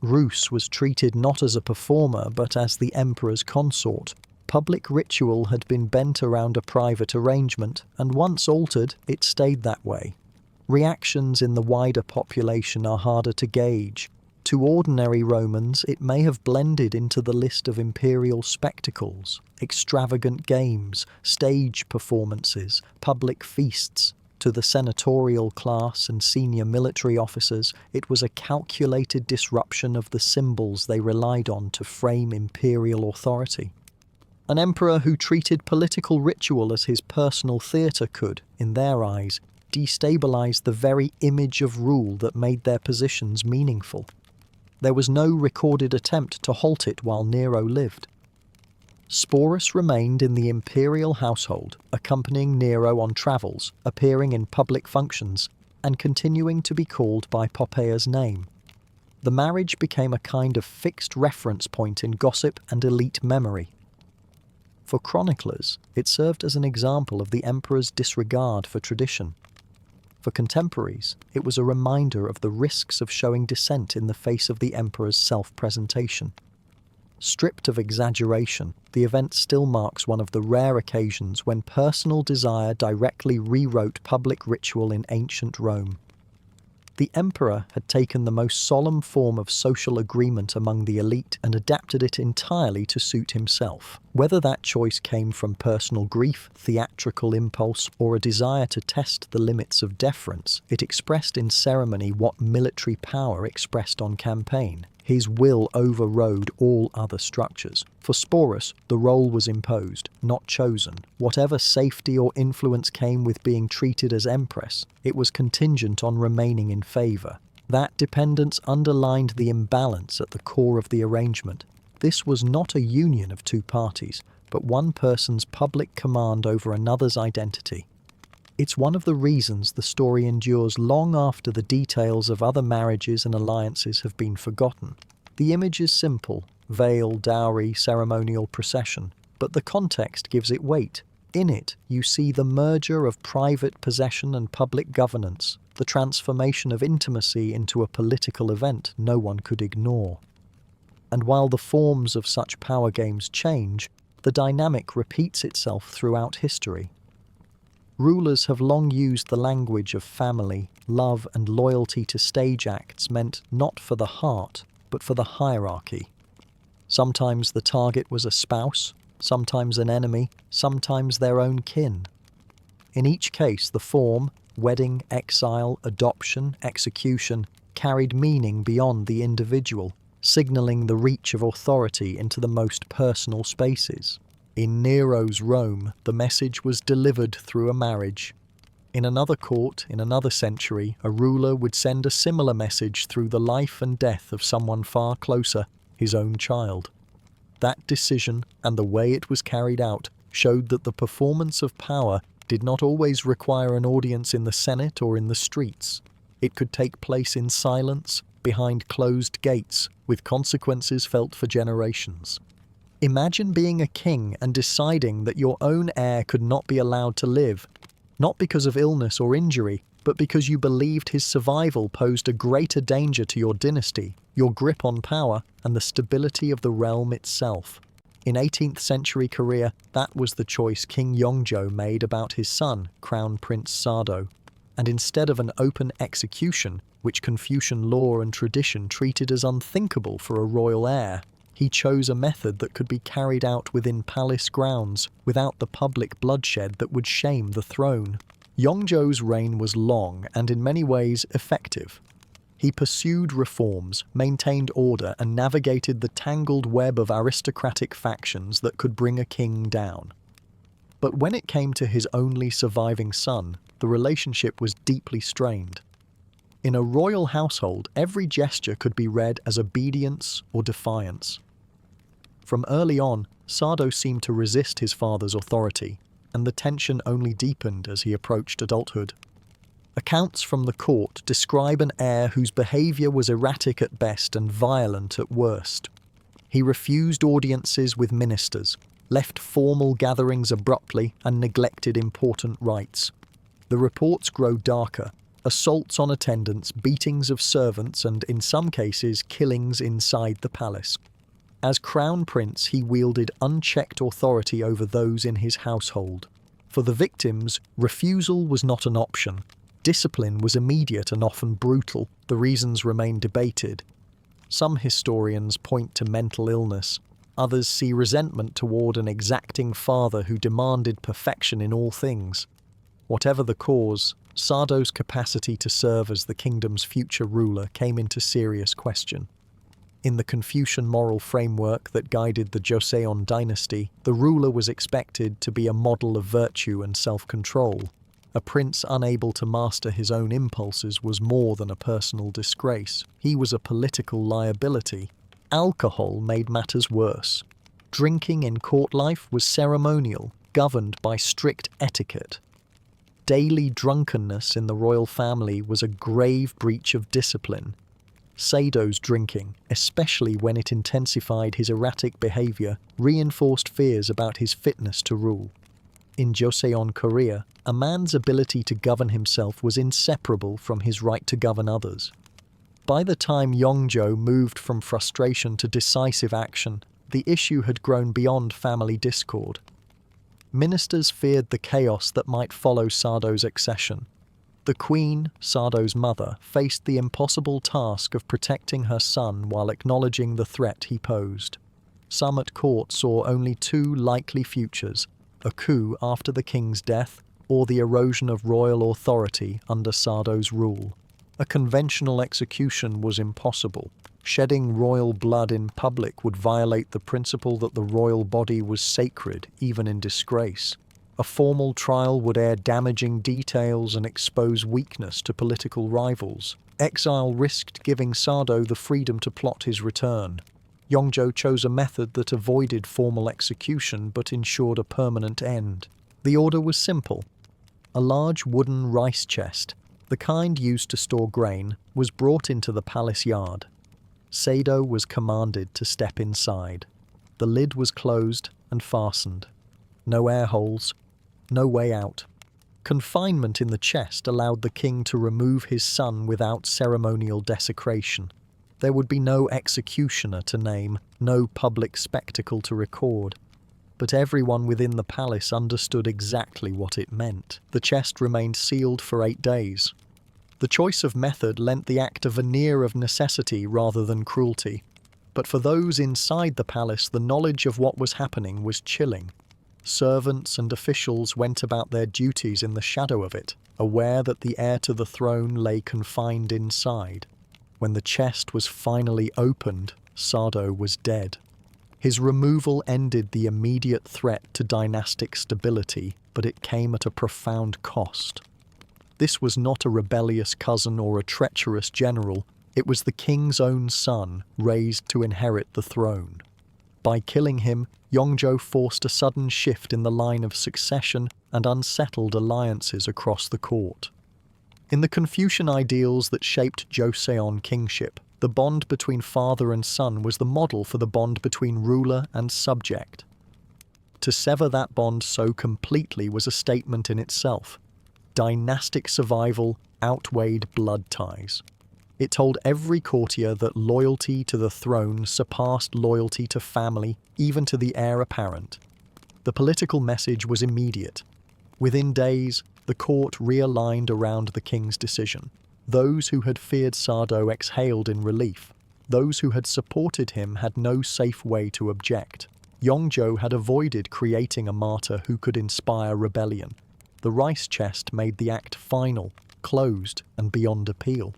Rus was treated not as a performer but as the emperor's consort. Public ritual had been bent around a private arrangement, and once altered, it stayed that way. Reactions in the wider population are harder to gauge. To ordinary Romans, it may have blended into the list of imperial spectacles, extravagant games, stage performances, public feasts. To the senatorial class and senior military officers, it was a calculated disruption of the symbols they relied on to frame imperial authority. An emperor who treated political ritual as his personal theatre could, in their eyes, destabilize the very image of rule that made their positions meaningful. There was no recorded attempt to halt it while Nero lived. Sporus remained in the imperial household, accompanying Nero on travels, appearing in public functions, and continuing to be called by Poppeia's name. The marriage became a kind of fixed reference point in gossip and elite memory. For chroniclers, it served as an example of the emperor's disregard for tradition. For contemporaries, it was a reminder of the risks of showing dissent in the face of the emperor's self-presentation. Stripped of exaggeration, the event still marks one of the rare occasions when personal desire directly rewrote public ritual in ancient Rome. The emperor had taken the most solemn form of social agreement among the elite and adapted it entirely to suit himself. Whether that choice came from personal grief, theatrical impulse, or a desire to test the limits of deference, it expressed in ceremony what military power expressed on campaign. His will overrode all other structures. For Sporus, the role was imposed, not chosen. Whatever safety or influence came with being treated as empress, it was contingent on remaining in favour. That dependence underlined the imbalance at the core of the arrangement. This was not a union of two parties, but one person's public command over another's identity. It's one of the reasons the story endures long after the details of other marriages and alliances have been forgotten. The image is simple: veil, dowry, ceremonial procession, but the context gives it weight. In it, you see the merger of private possession and public governance, the transformation of intimacy into a political event no one could ignore. And while the forms of such power games change, the dynamic repeats itself throughout history. Rulers have long used the language of family, love, and loyalty to stage acts meant not for the heart, but for the hierarchy. Sometimes the target was a spouse, sometimes an enemy, sometimes their own kin. In each case, the form, wedding, exile, adoption, execution, carried meaning beyond the individual, signalling the reach of authority into the most personal spaces. In Nero's Rome, the message was delivered through a marriage. In another court, in another century, a ruler would send a similar message through the life and death of someone far closer, his own child. That decision, and the way it was carried out, showed that the performance of power did not always require an audience in the Senate or in the streets. It could take place in silence, behind closed gates, with consequences felt for generations. Imagine being a king and deciding that your own heir could not be allowed to live, not because of illness or injury, but because you believed his survival posed a greater danger to your dynasty, your grip on power, and the stability of the realm itself. In 18th century Korea, that was the choice King Yongjo made about his son, Crown Prince Sado. And instead of an open execution, which Confucian law and tradition treated as unthinkable for a royal heir, he chose a method that could be carried out within palace grounds without the public bloodshed that would shame the throne. Yongjo's reign was long and in many ways effective. He pursued reforms, maintained order, and navigated the tangled web of aristocratic factions that could bring a king down. But when it came to his only surviving son, the relationship was deeply strained. In a royal household, every gesture could be read as obedience or defiance. From early on, Sado seemed to resist his father's authority, and the tension only deepened as he approached adulthood. Accounts from the court describe an heir whose behavior was erratic at best and violent at worst. He refused audiences with ministers, left formal gatherings abruptly, and neglected important rites. The reports grow darker: assaults on attendants, beatings of servants, and, in some cases, killings inside the palace. As crown prince, he wielded unchecked authority over those in his household. For the victims, refusal was not an option. Discipline was immediate and often brutal. The reasons remain debated. Some historians point to mental illness. Others see resentment toward an exacting father who demanded perfection in all things. Whatever the cause, Sado's capacity to serve as the kingdom's future ruler came into serious question. In the Confucian moral framework that guided the Joseon dynasty, the ruler was expected to be a model of virtue and self-control. A prince unable to master his own impulses was more than a personal disgrace. He was a political liability. Alcohol made matters worse. Drinking in court life was ceremonial, governed by strict etiquette. Daily drunkenness in the royal family was a grave breach of discipline. Sado's drinking, especially when it intensified his erratic behavior, reinforced fears about his fitness to rule. In Joseon Korea, a man's ability to govern himself was inseparable from his right to govern others. By the time Yongjo moved from frustration to decisive action, the issue had grown beyond family discord. Ministers feared the chaos that might follow Sado's accession. The queen, Sado's mother, faced the impossible task of protecting her son while acknowledging the threat he posed. Some at court saw only two likely futures: a coup after the king's death, or the erosion of royal authority under Sado's rule. A conventional execution was impossible. Shedding royal blood in public would violate the principle that the royal body was sacred, even in disgrace. A formal trial would air damaging details and expose weakness to political rivals. Exile risked giving Sado the freedom to plot his return. Yongjo chose a method that avoided formal execution but ensured a permanent end. The order was simple. A large wooden rice chest, the kind used to store grain, was brought into the palace yard. Sado was commanded to step inside. The lid was closed and fastened. No air holes, no way out. Confinement in the chest allowed the king to remove his son without ceremonial desecration. There would be no executioner to name, no public spectacle to record. But everyone within the palace understood exactly what it meant. The chest remained sealed for 8 days. The choice of method lent the act a veneer of necessity rather than cruelty. But for those inside the palace, the knowledge of what was happening was chilling. Servants and officials went about their duties in the shadow of it, aware that the heir to the throne lay confined inside. When the chest was finally opened, Sado was dead. His removal ended the immediate threat to dynastic stability, but it came at a profound cost. This was not a rebellious cousin or a treacherous general. It was the king's own son, raised to inherit the throne. By killing him, Yongjo forced a sudden shift in the line of succession and unsettled alliances across the court. In the Confucian ideals that shaped Joseon kingship, the bond between father and son was the model for the bond between ruler and subject. To sever that bond so completely was a statement in itself. Dynastic survival outweighed blood ties. It told every courtier that loyalty to the throne surpassed loyalty to family, even to the heir apparent. The political message was immediate. Within days, the court realigned around the king's decision. Those who had feared Sardo exhaled in relief. Those who had supported him had no safe way to object. Yongzhou had avoided creating a martyr who could inspire rebellion. The rice chest made the act final, closed, and beyond appeal.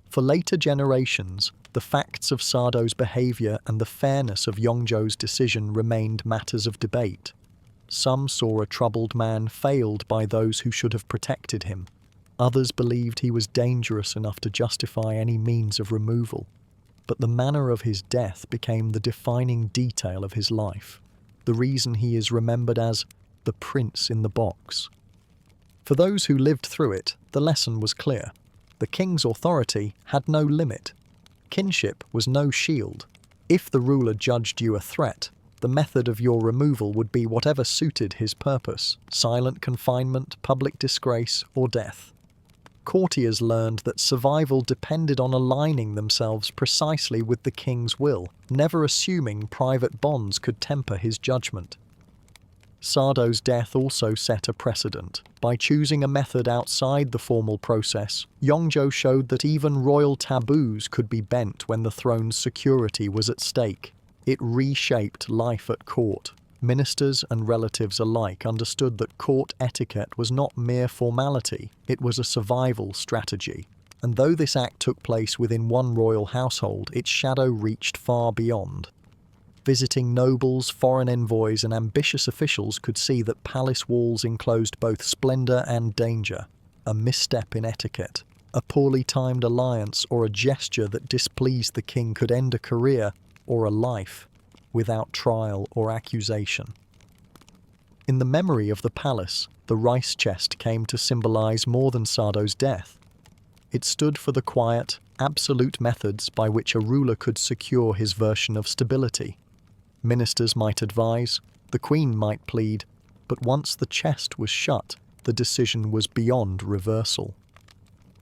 For later generations, the facts of Sardo's behavior and the fairness of Yongzhou's decision remained matters of debate. Some saw a troubled man failed by those who should have protected him. Others believed he was dangerous enough to justify any means of removal. But the manner of his death became the defining detail of his life, the reason he is remembered as the prince in the box. For those who lived through it, the lesson was clear. The king's authority had no limit. Kinship was no shield. If the ruler judged you a threat, the method of your removal would be whatever suited his purpose: silent confinement, public disgrace, or death. Courtiers learned that survival depended on aligning themselves precisely with the king's will, never assuming private bonds could temper his judgment. Sardo's death also set a precedent. By choosing a method outside the formal process, Yongzhou showed that even royal taboos could be bent when the throne's security was at stake. It reshaped life at court. Ministers and relatives alike understood that court etiquette was not mere formality, it was a survival strategy. And though this act took place within one royal household, its shadow reached far beyond. Visiting nobles, foreign envoys, and ambitious officials could see that palace walls enclosed both splendor and danger. A misstep in etiquette, a poorly timed alliance, or a gesture that displeased the king could end a career or a life without trial or accusation. In the memory of the palace, the rice chest came to symbolize more than Sardo's death. It stood for the quiet, absolute methods by which a ruler could secure his version of stability. Ministers might advise, the queen might plead, but once the chest was shut, the decision was beyond reversal.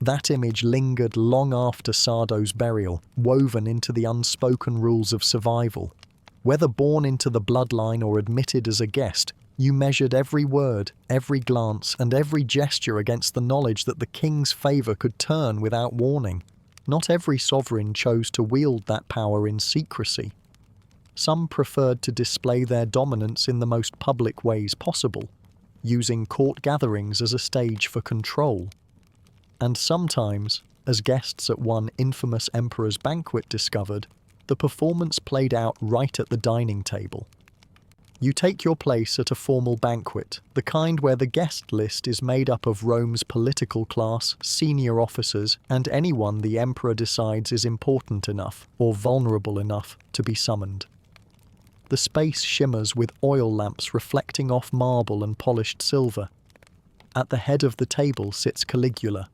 That image lingered long after Sardo's burial, woven into the unspoken rules of survival. Whether born into the bloodline or admitted as a guest, you measured every word, every glance, and every gesture against the knowledge that the king's favor could turn without warning. Not every sovereign chose to wield that power in secrecy. Some preferred to display their dominance in the most public ways possible, using court gatherings as a stage for control. And sometimes, as guests at one infamous emperor's banquet discovered, the performance played out right at the dining table. You take your place at a formal banquet, the kind where the guest list is made up of Rome's political class, senior officers, and anyone the emperor decides is important enough or vulnerable enough to be summoned. The space shimmers with oil lamps reflecting off marble and polished silver. At the head of the table sits Caligula.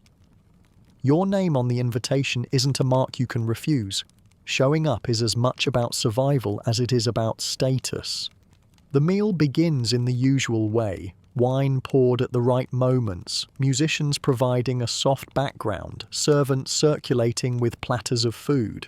Your name on the invitation isn't a mark you can refuse. Showing up is as much about survival as it is about status. The meal begins in the usual way, wine poured at the right moments, musicians providing a soft background, servants circulating with platters of food.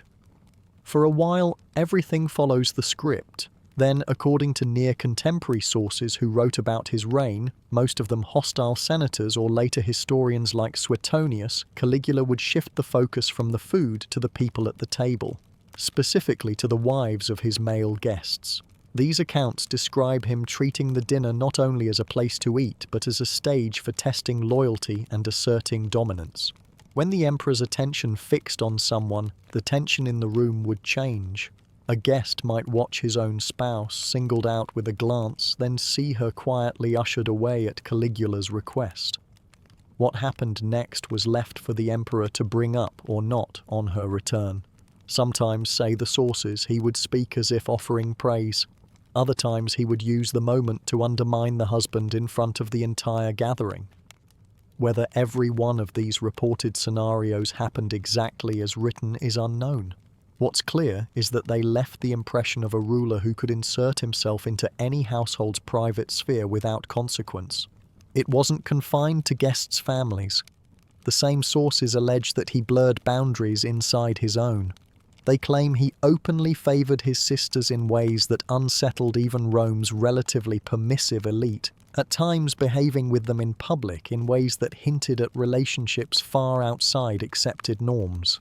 For a while, everything follows the script. Then, according to near-contemporary sources who wrote about his reign, most of them hostile senators or later historians like Suetonius, Caligula would shift the focus from the food to the people at the table, specifically to the wives of his male guests. These accounts describe him treating the dinner not only as a place to eat, but as a stage for testing loyalty and asserting dominance. When the emperor's attention fixed on someone, the tension in the room would change. A guest might watch his own spouse singled out with a glance, then see her quietly ushered away at Caligula's request. What happened next was left for the emperor to bring up or not on her return. Sometimes, say the sources, he would speak as if offering praise. Other times he would use the moment to undermine the husband in front of the entire gathering. Whether every one of these reported scenarios happened exactly as written is unknown. What's clear is that they left the impression of a ruler who could insert himself into any household's private sphere without consequence. It wasn't confined to guests' families. The same sources allege that he blurred boundaries inside his own. They claim he openly favoured his sisters in ways that unsettled even Rome's relatively permissive elite, at times behaving with them in public in ways that hinted at relationships far outside accepted norms.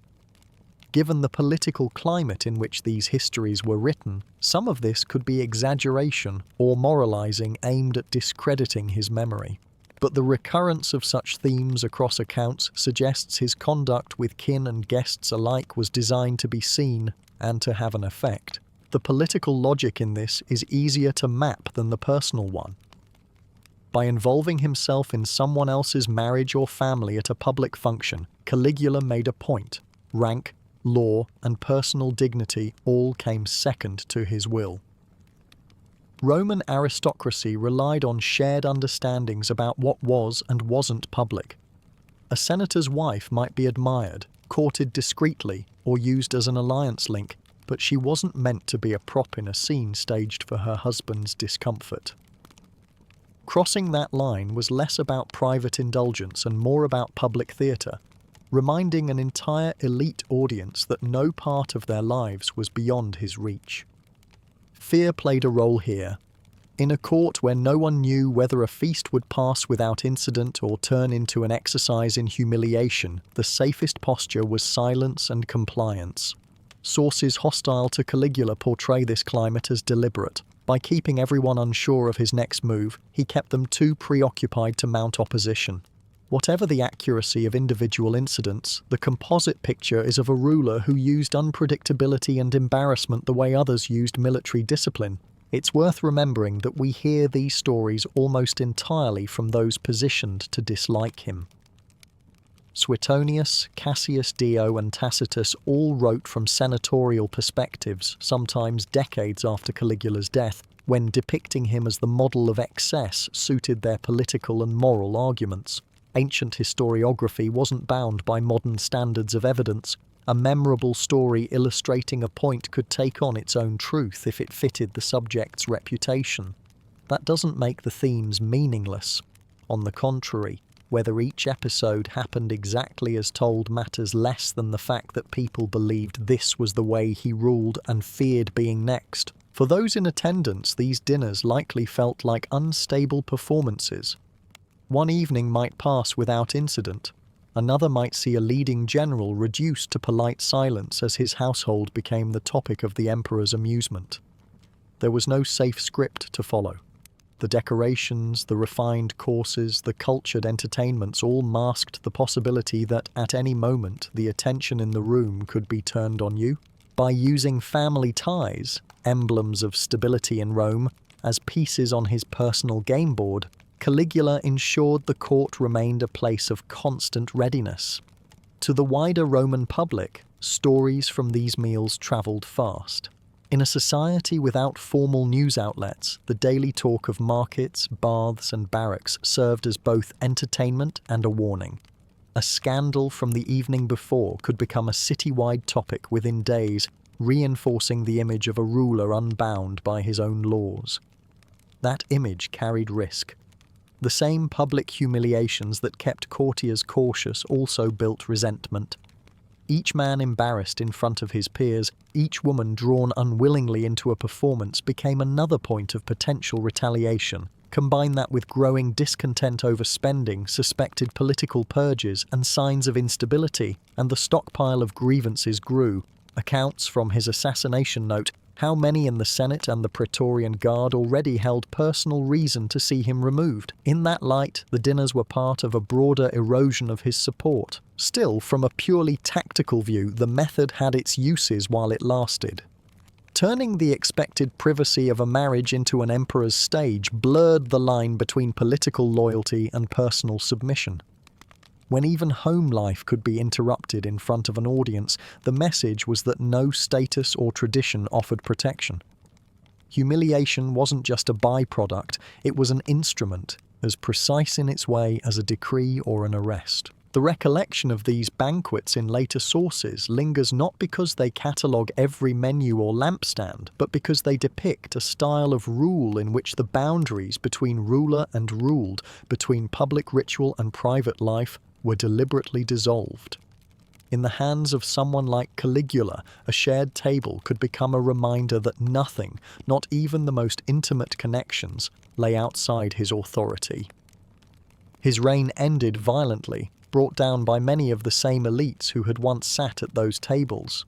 Given the political climate in which these histories were written, some of this could be exaggeration or moralizing aimed at discrediting his memory. But the recurrence of such themes across accounts suggests his conduct with kin and guests alike was designed to be seen and to have an effect. The political logic in this is easier to map than the personal one. By involving himself in someone else's marriage or family at a public function, Caligula made a point. Rank, law, and personal dignity all came second to his will. Roman aristocracy relied on shared understandings about what was and wasn't public. A senator's wife might be admired, courted discreetly, or used as an alliance link, but she wasn't meant to be a prop in a scene staged for her husband's discomfort. Crossing that line was less about private indulgence and more about public theatre, reminding an entire elite audience that no part of their lives was beyond his reach. Fear played a role here. In a court where no one knew whether a feast would pass without incident or turn into an exercise in humiliation, the safest posture was silence and compliance. Sources hostile to Caligula portray this climate as deliberate. By keeping everyone unsure of his next move, he kept them too preoccupied to mount opposition. Whatever the accuracy of individual incidents, the composite picture is of a ruler who used unpredictability and embarrassment the way others used military discipline. It's worth remembering that we hear these stories almost entirely from those positioned to dislike him. Suetonius, Cassius Dio, and Tacitus all wrote from senatorial perspectives, sometimes decades after Caligula's death, when depicting him as the model of excess suited their political and moral arguments. Ancient historiography wasn't bound by modern standards of evidence. A memorable story illustrating a point could take on its own truth if it fitted the subject's reputation. That doesn't make the themes meaningless. On the contrary, whether each episode happened exactly as told matters less than the fact that people believed this was the way he ruled and feared being next. For those in attendance, these dinners likely felt like unstable performances. One evening might pass without incident. Another might see a leading general reduced to polite silence as his household became the topic of the emperor's amusement. There was no safe script to follow. The decorations, the refined courses, the cultured entertainments all masked the possibility that at any moment the attention in the room could be turned on you. By using family ties, emblems of stability in Rome, as pieces on his personal game board, Caligula ensured the court remained a place of constant readiness. To the wider Roman public, stories from these meals travelled fast. In a society without formal news outlets, the daily talk of markets, baths, and barracks served as both entertainment and a warning. A scandal from the evening before could become a citywide topic within days, reinforcing the image of a ruler unbound by his own laws. That image carried risk. The same public humiliations that kept courtiers cautious also built resentment. Each man embarrassed in front of his peers, each woman drawn unwillingly into a performance became another point of potential retaliation. Combine that with growing discontent over spending, suspected political purges, and signs of instability, and the stockpile of grievances grew. Accounts from his assassination note how many in the Senate and the Praetorian Guard already held personal reason to see him removed. In that light, the dinners were part of a broader erosion of his support. Still, from a purely tactical view, the method had its uses while it lasted. Turning the expected privacy of a marriage into an emperor's stage blurred the line between political loyalty and personal submission. When even home life could be interrupted in front of an audience, the message was that no status or tradition offered protection. Humiliation wasn't just a byproduct, it was an instrument, as precise in its way as a decree or an arrest. The recollection of these banquets in later sources lingers not because they catalogue every menu or lampstand, but because they depict a style of rule in which the boundaries between ruler and ruled, between public ritual and private life, were deliberately dissolved. In the hands of someone like Caligula, a shared table could become a reminder that nothing, not even the most intimate connections, lay outside his authority. His reign ended violently, brought down by many of the same elites who had once sat at those tables.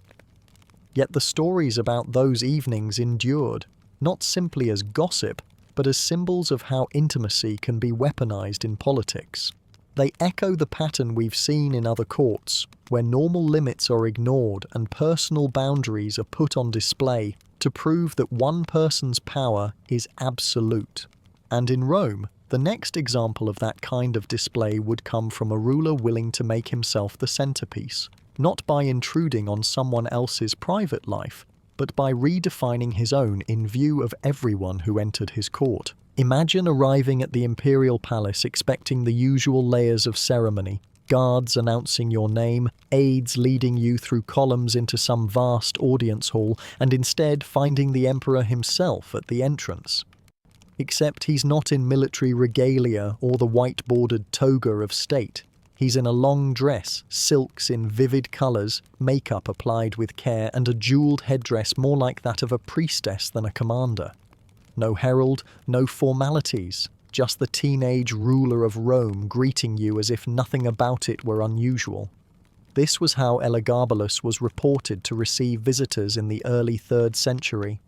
Yet the stories about those evenings endured, not simply as gossip, but as symbols of how intimacy can be weaponized in politics. They echo the pattern we've seen in other courts, where normal limits are ignored and personal boundaries are put on display to prove that one person's power is absolute. And in Rome, the next example of that kind of display would come from a ruler willing to make himself the centerpiece, not by intruding on someone else's private life, but by redefining his own in view of everyone who entered his court. Imagine arriving at the imperial palace expecting the usual layers of ceremony, guards announcing your name, aides leading you through columns into some vast audience hall, and instead finding the emperor himself at the entrance. Except he's not in military regalia or the white-bordered toga of state. He's in a long dress, silks in vivid colours, makeup applied with care, and a jewelled headdress more like that of a priestess than a commander. No herald, no formalities, just the teenage ruler of Rome greeting you as if nothing about it were unusual. This was how Elagabalus was reported to receive visitors in the early 3rd century.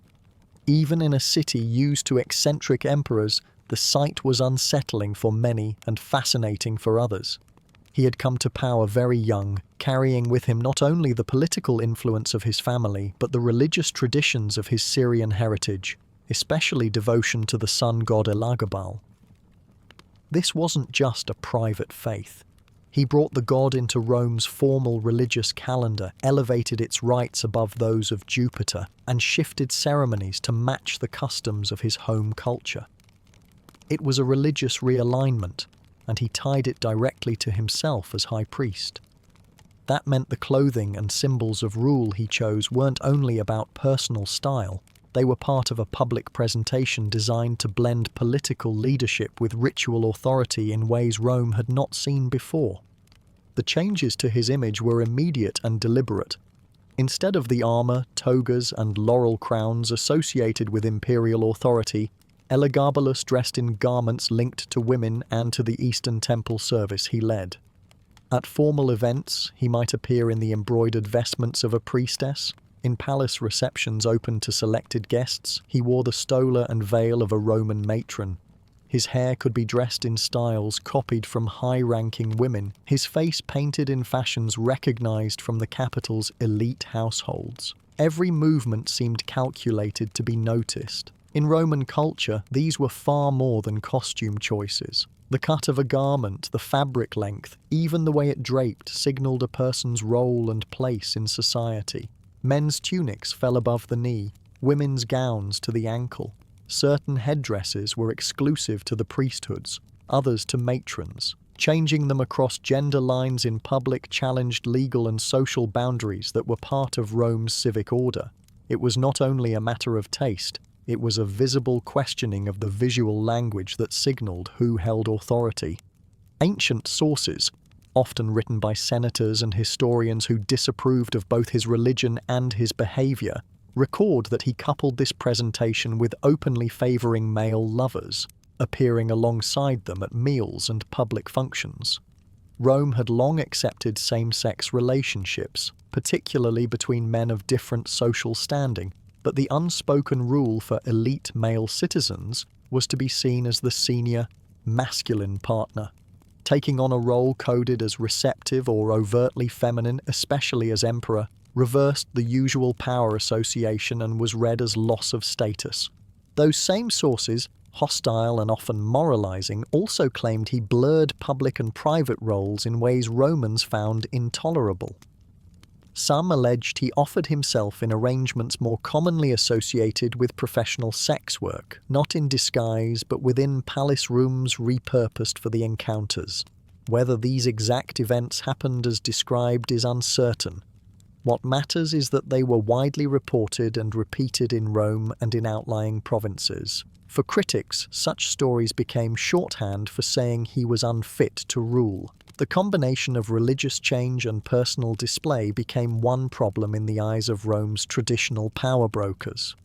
Even in a city used to eccentric emperors, the sight was unsettling for many and fascinating for others. He had come to power very young, carrying with him not only the political influence of his family, but the religious traditions of his Syrian heritage, especially devotion to the sun god Elagabal. This wasn't just a private faith. He brought the god into Rome's formal religious calendar, elevated its rites above those of Jupiter, and shifted ceremonies to match the customs of his home culture. It was a religious realignment, and he tied it directly to himself as high priest. That meant the clothing and symbols of rule he chose weren't only about personal style, they were part of a public presentation designed to blend political leadership with ritual authority in ways Rome had not seen before. The changes to his image were immediate and deliberate. Instead of the armor, togas, and laurel crowns associated with imperial authority, Elagabalus dressed in garments linked to women and to the Eastern temple service he led. At formal events, he might appear in the embroidered vestments of a priestess. In palace receptions open to selected guests, he wore the stola and veil of a Roman matron. His hair could be dressed in styles copied from high-ranking women, his face painted in fashions recognized from the capital's elite households. Every movement seemed calculated to be noticed. In Roman culture, these were far more than costume choices. The cut of a garment, the fabric length, even the way it draped signaled a person's role and place in society. Men's tunics fell above the knee, women's gowns to the ankle. Certain headdresses were exclusive to the priesthoods, others to matrons. Changing them across gender lines in public challenged legal and social boundaries that were part of Rome's civic order. It was not only a matter of taste, it was a visible questioning of the visual language that signaled who held authority. Ancient sources, often written by senators and historians who disapproved of both his religion and his behavior, record that he coupled this presentation with openly favoring male lovers, appearing alongside them at meals and public functions. Rome had long accepted same-sex relationships, particularly between men of different social standing, but the unspoken rule for elite male citizens was to be seen as the senior, masculine partner. Taking on a role coded as receptive or overtly feminine, especially as emperor, reversed the usual power association and was read as loss of status. Those same sources, hostile and often moralizing, also claimed he blurred public and private roles in ways Romans found intolerable. Some alleged he offered himself in arrangements more commonly associated with professional sex work, not in disguise but within palace rooms repurposed for the encounters. Whether these exact events happened as described is uncertain. What matters is that they were widely reported and repeated in Rome and in outlying provinces. For critics, such stories became shorthand for saying he was unfit to rule. The combination of religious change and personal display became one problem in the eyes of Rome's traditional power brokers.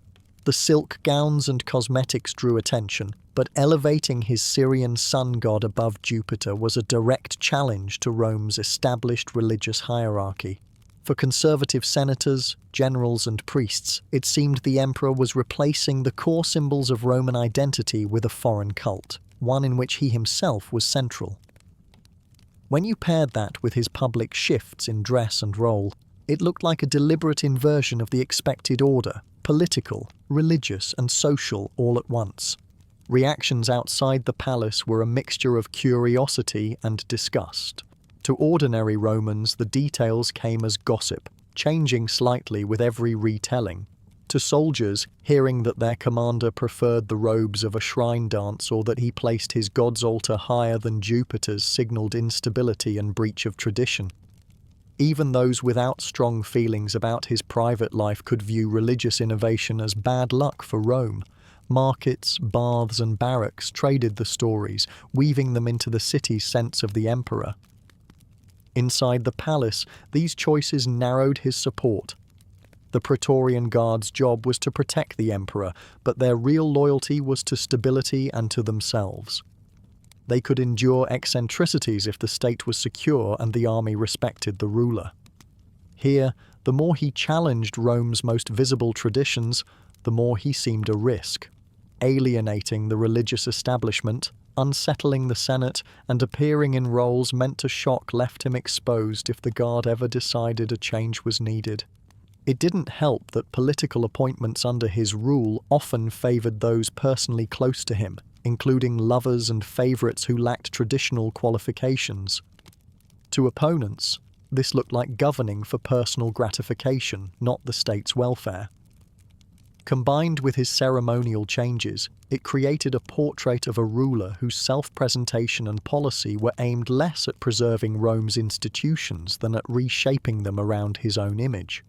The silk gowns and cosmetics drew attention, but elevating his Syrian sun god above Jupiter was a direct challenge to Rome's established religious hierarchy. For conservative senators, generals and priests, it seemed the emperor was replacing the core symbols of Roman identity with a foreign cult, one in which he himself was central. When you paired that with his public shifts in dress and role, it looked like a deliberate inversion of the expected order, political, religious and social all at once. Reactions outside the palace were a mixture of curiosity and disgust. To ordinary Romans, the details came as gossip, changing slightly with every retelling. To soldiers, hearing that their commander preferred the robes of a shrine dance or that he placed his god's altar higher than Jupiter's signaled instability and breach of tradition. Even those without strong feelings about his private life could view religious innovation as bad luck for Rome. Markets, baths and barracks traded the stories, weaving them into the city's sense of the emperor. Inside the palace, these choices narrowed his support. The Praetorian Guard's job was to protect the emperor, but their real loyalty was to stability and to themselves. They could endure eccentricities if the state was secure and the army respected the ruler. Here, the more he challenged Rome's most visible traditions, the more he seemed a risk, alienating the religious establishment, unsettling the Senate, and appearing in roles meant to shock left him exposed if the Guard ever decided a change was needed. It didn't help that political appointments under his rule often favoured those personally close to him, including lovers and favourites who lacked traditional qualifications. To opponents, this looked like governing for personal gratification, not the state's welfare. Combined with his ceremonial changes, it created a portrait of a ruler whose self-presentation and policy were aimed less at preserving Rome's institutions than at reshaping them around his own image.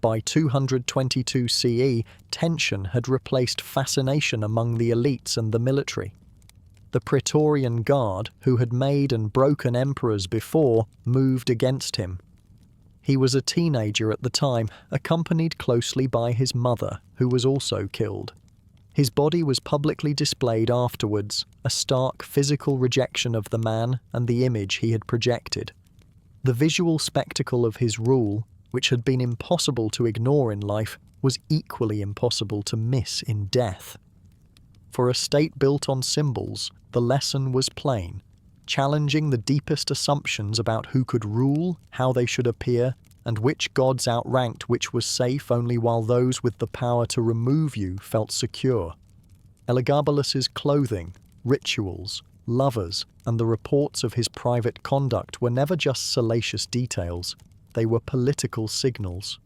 By 222 CE, tension had replaced fascination among the elites and the military. The Praetorian Guard, who had made and broken emperors before, moved against him. He was a teenager at the time, accompanied closely by his mother, who was also killed. His body was publicly displayed afterwards, a stark physical rejection of the man and the image he had projected. The visual spectacle of his rule, which had been impossible to ignore in life, was equally impossible to miss in death. For a state built on symbols, the lesson was plain. Challenging the deepest assumptions about who could rule, how they should appear, and which gods outranked which was safe only while those with the power to remove you felt secure. Elagabalus's clothing, rituals, lovers, and the reports of his private conduct were never just salacious details, they were political signals.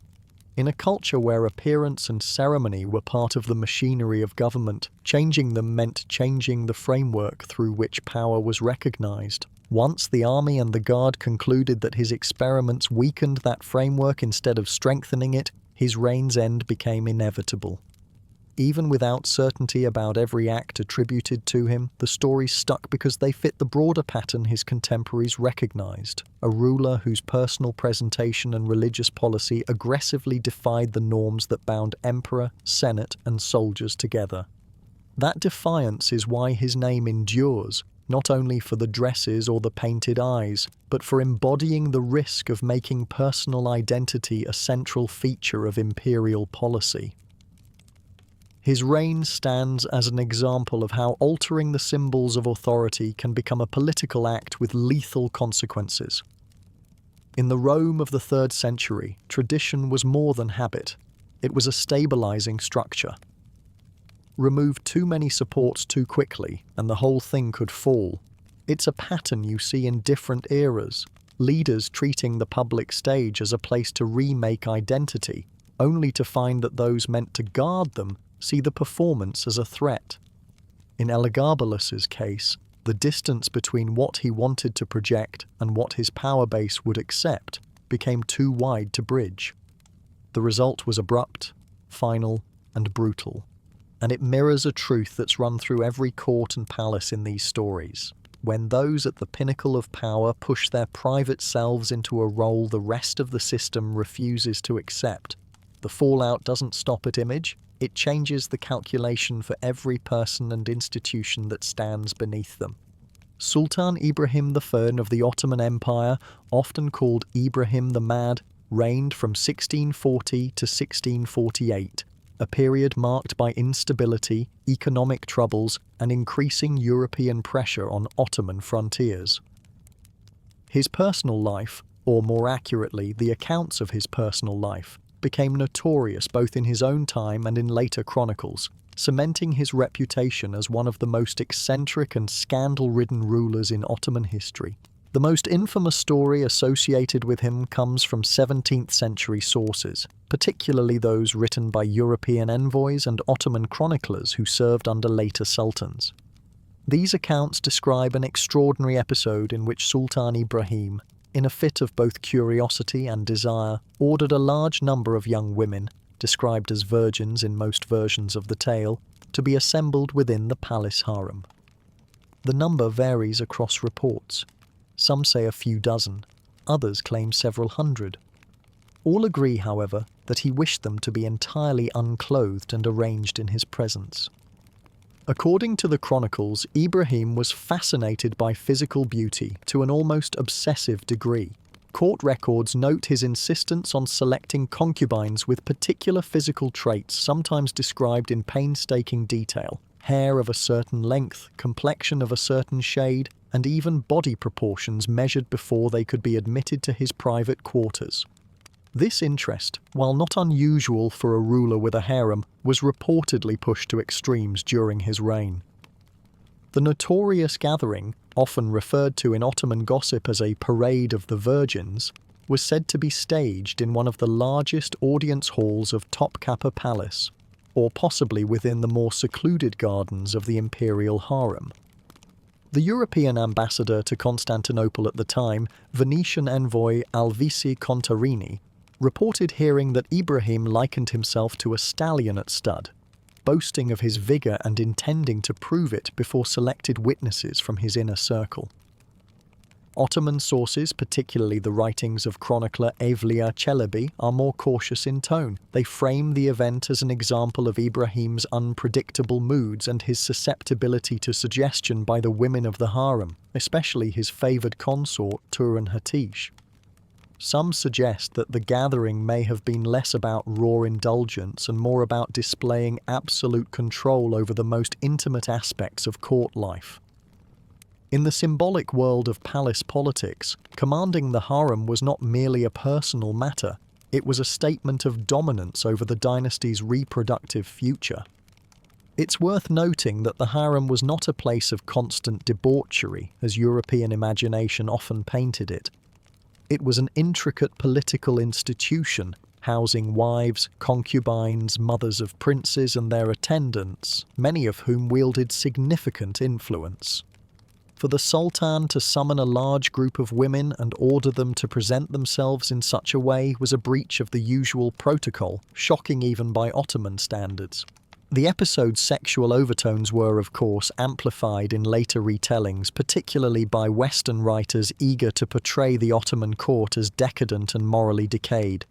In a culture where appearance and ceremony were part of the machinery of government, changing them meant changing the framework through which power was recognized. Once the army and the guard concluded that his experiments weakened that framework instead of strengthening it, his reign's end became inevitable. Even without certainty about every act attributed to him, the stories stuck because they fit the broader pattern his contemporaries recognized, a ruler whose personal presentation and religious policy aggressively defied the norms that bound emperor, senate, and soldiers together. That defiance is why his name endures, not only for the dresses or the painted eyes, but for embodying the risk of making personal identity a central feature of imperial policy. His reign stands as an example of how altering the symbols of authority can become a political act with lethal consequences. In the Rome of the 3rd century, tradition was more than habit. It was a stabilizing structure. Remove too many supports too quickly, and the whole thing could fall. It's a pattern you see in different eras. leaders treating the public stage as a place to remake identity, only to find that those meant to guard them see the performance as a threat. In Elagabalus's case, the distance between what he wanted to project and what his power base would accept became too wide to bridge. The result was abrupt, final, and brutal, and it mirrors a truth that's run through every court and palace in these stories. When those at the pinnacle of power push their private selves into a role the rest of the system refuses to accept, the fallout doesn't stop at image, it changes the calculation for every person and institution that stands beneath them. Sultan Ibrahim III of the Ottoman Empire, often called Ibrahim the Mad, reigned from 1640 to 1648, a period marked by instability, economic troubles, and increasing European pressure on Ottoman frontiers. His personal life, or more accurately, the accounts of his personal life, became notorious both in his own time and in later chronicles, cementing his reputation as one of the most eccentric and scandal-ridden rulers in Ottoman history. The most infamous story associated with him comes from 17th century sources, particularly those written by European envoys and Ottoman chroniclers who served under later sultans. These accounts describe an extraordinary episode in which Sultan Ibrahim, in a fit of both curiosity and desire, ordered a large number of young women, described as virgins in most versions of the tale, to be assembled within the palace harem. The number varies across reports. Some say a few dozen, others claim several hundred. All agree, however, that he wished them to be entirely unclothed and arranged in his presence. According to the chronicles, Ibrahim was fascinated by physical beauty to an almost obsessive degree. Court records note his insistence on selecting concubines with particular physical traits sometimes described in painstaking detail: hair of a certain length, complexion of a certain shade, and even body proportions measured before they could be admitted to his private quarters. This interest, while not unusual for a ruler with a harem, was reportedly pushed to extremes during his reign. The notorious gathering, often referred to in Ottoman gossip as a parade of the virgins, was said to be staged in one of the largest audience halls of Topkapi Palace, or possibly within the more secluded gardens of the imperial harem. The European ambassador to Constantinople at the time, Venetian envoy Alvisi Contarini, reported hearing that Ibrahim likened himself to a stallion at stud, boasting of his vigour and intending to prove it before selected witnesses from his inner circle. Ottoman sources, particularly the writings of chronicler Evliya Çelebi, are more cautious in tone. They frame the event as an example of Ibrahim's unpredictable moods and his susceptibility to suggestion by the women of the harem, especially his favoured consort Turan Hatish. Some suggest that the gathering may have been less about raw indulgence and more about displaying absolute control over the most intimate aspects of court life. In the symbolic world of palace politics, commanding the harem was not merely a personal matter, it was a statement of dominance over the dynasty's reproductive future. It's worth noting that the harem was not a place of constant debauchery, as European imagination often painted it. It was an intricate political institution, housing wives, concubines, mothers of princes and their attendants, many of whom wielded significant influence. For the Sultan to summon a large group of women and order them to present themselves in such a way was a breach of the usual protocol, shocking even by Ottoman standards. The episode's sexual overtones were, of course, amplified in later retellings, particularly by Western writers eager to portray the Ottoman court as decadent and morally decayed.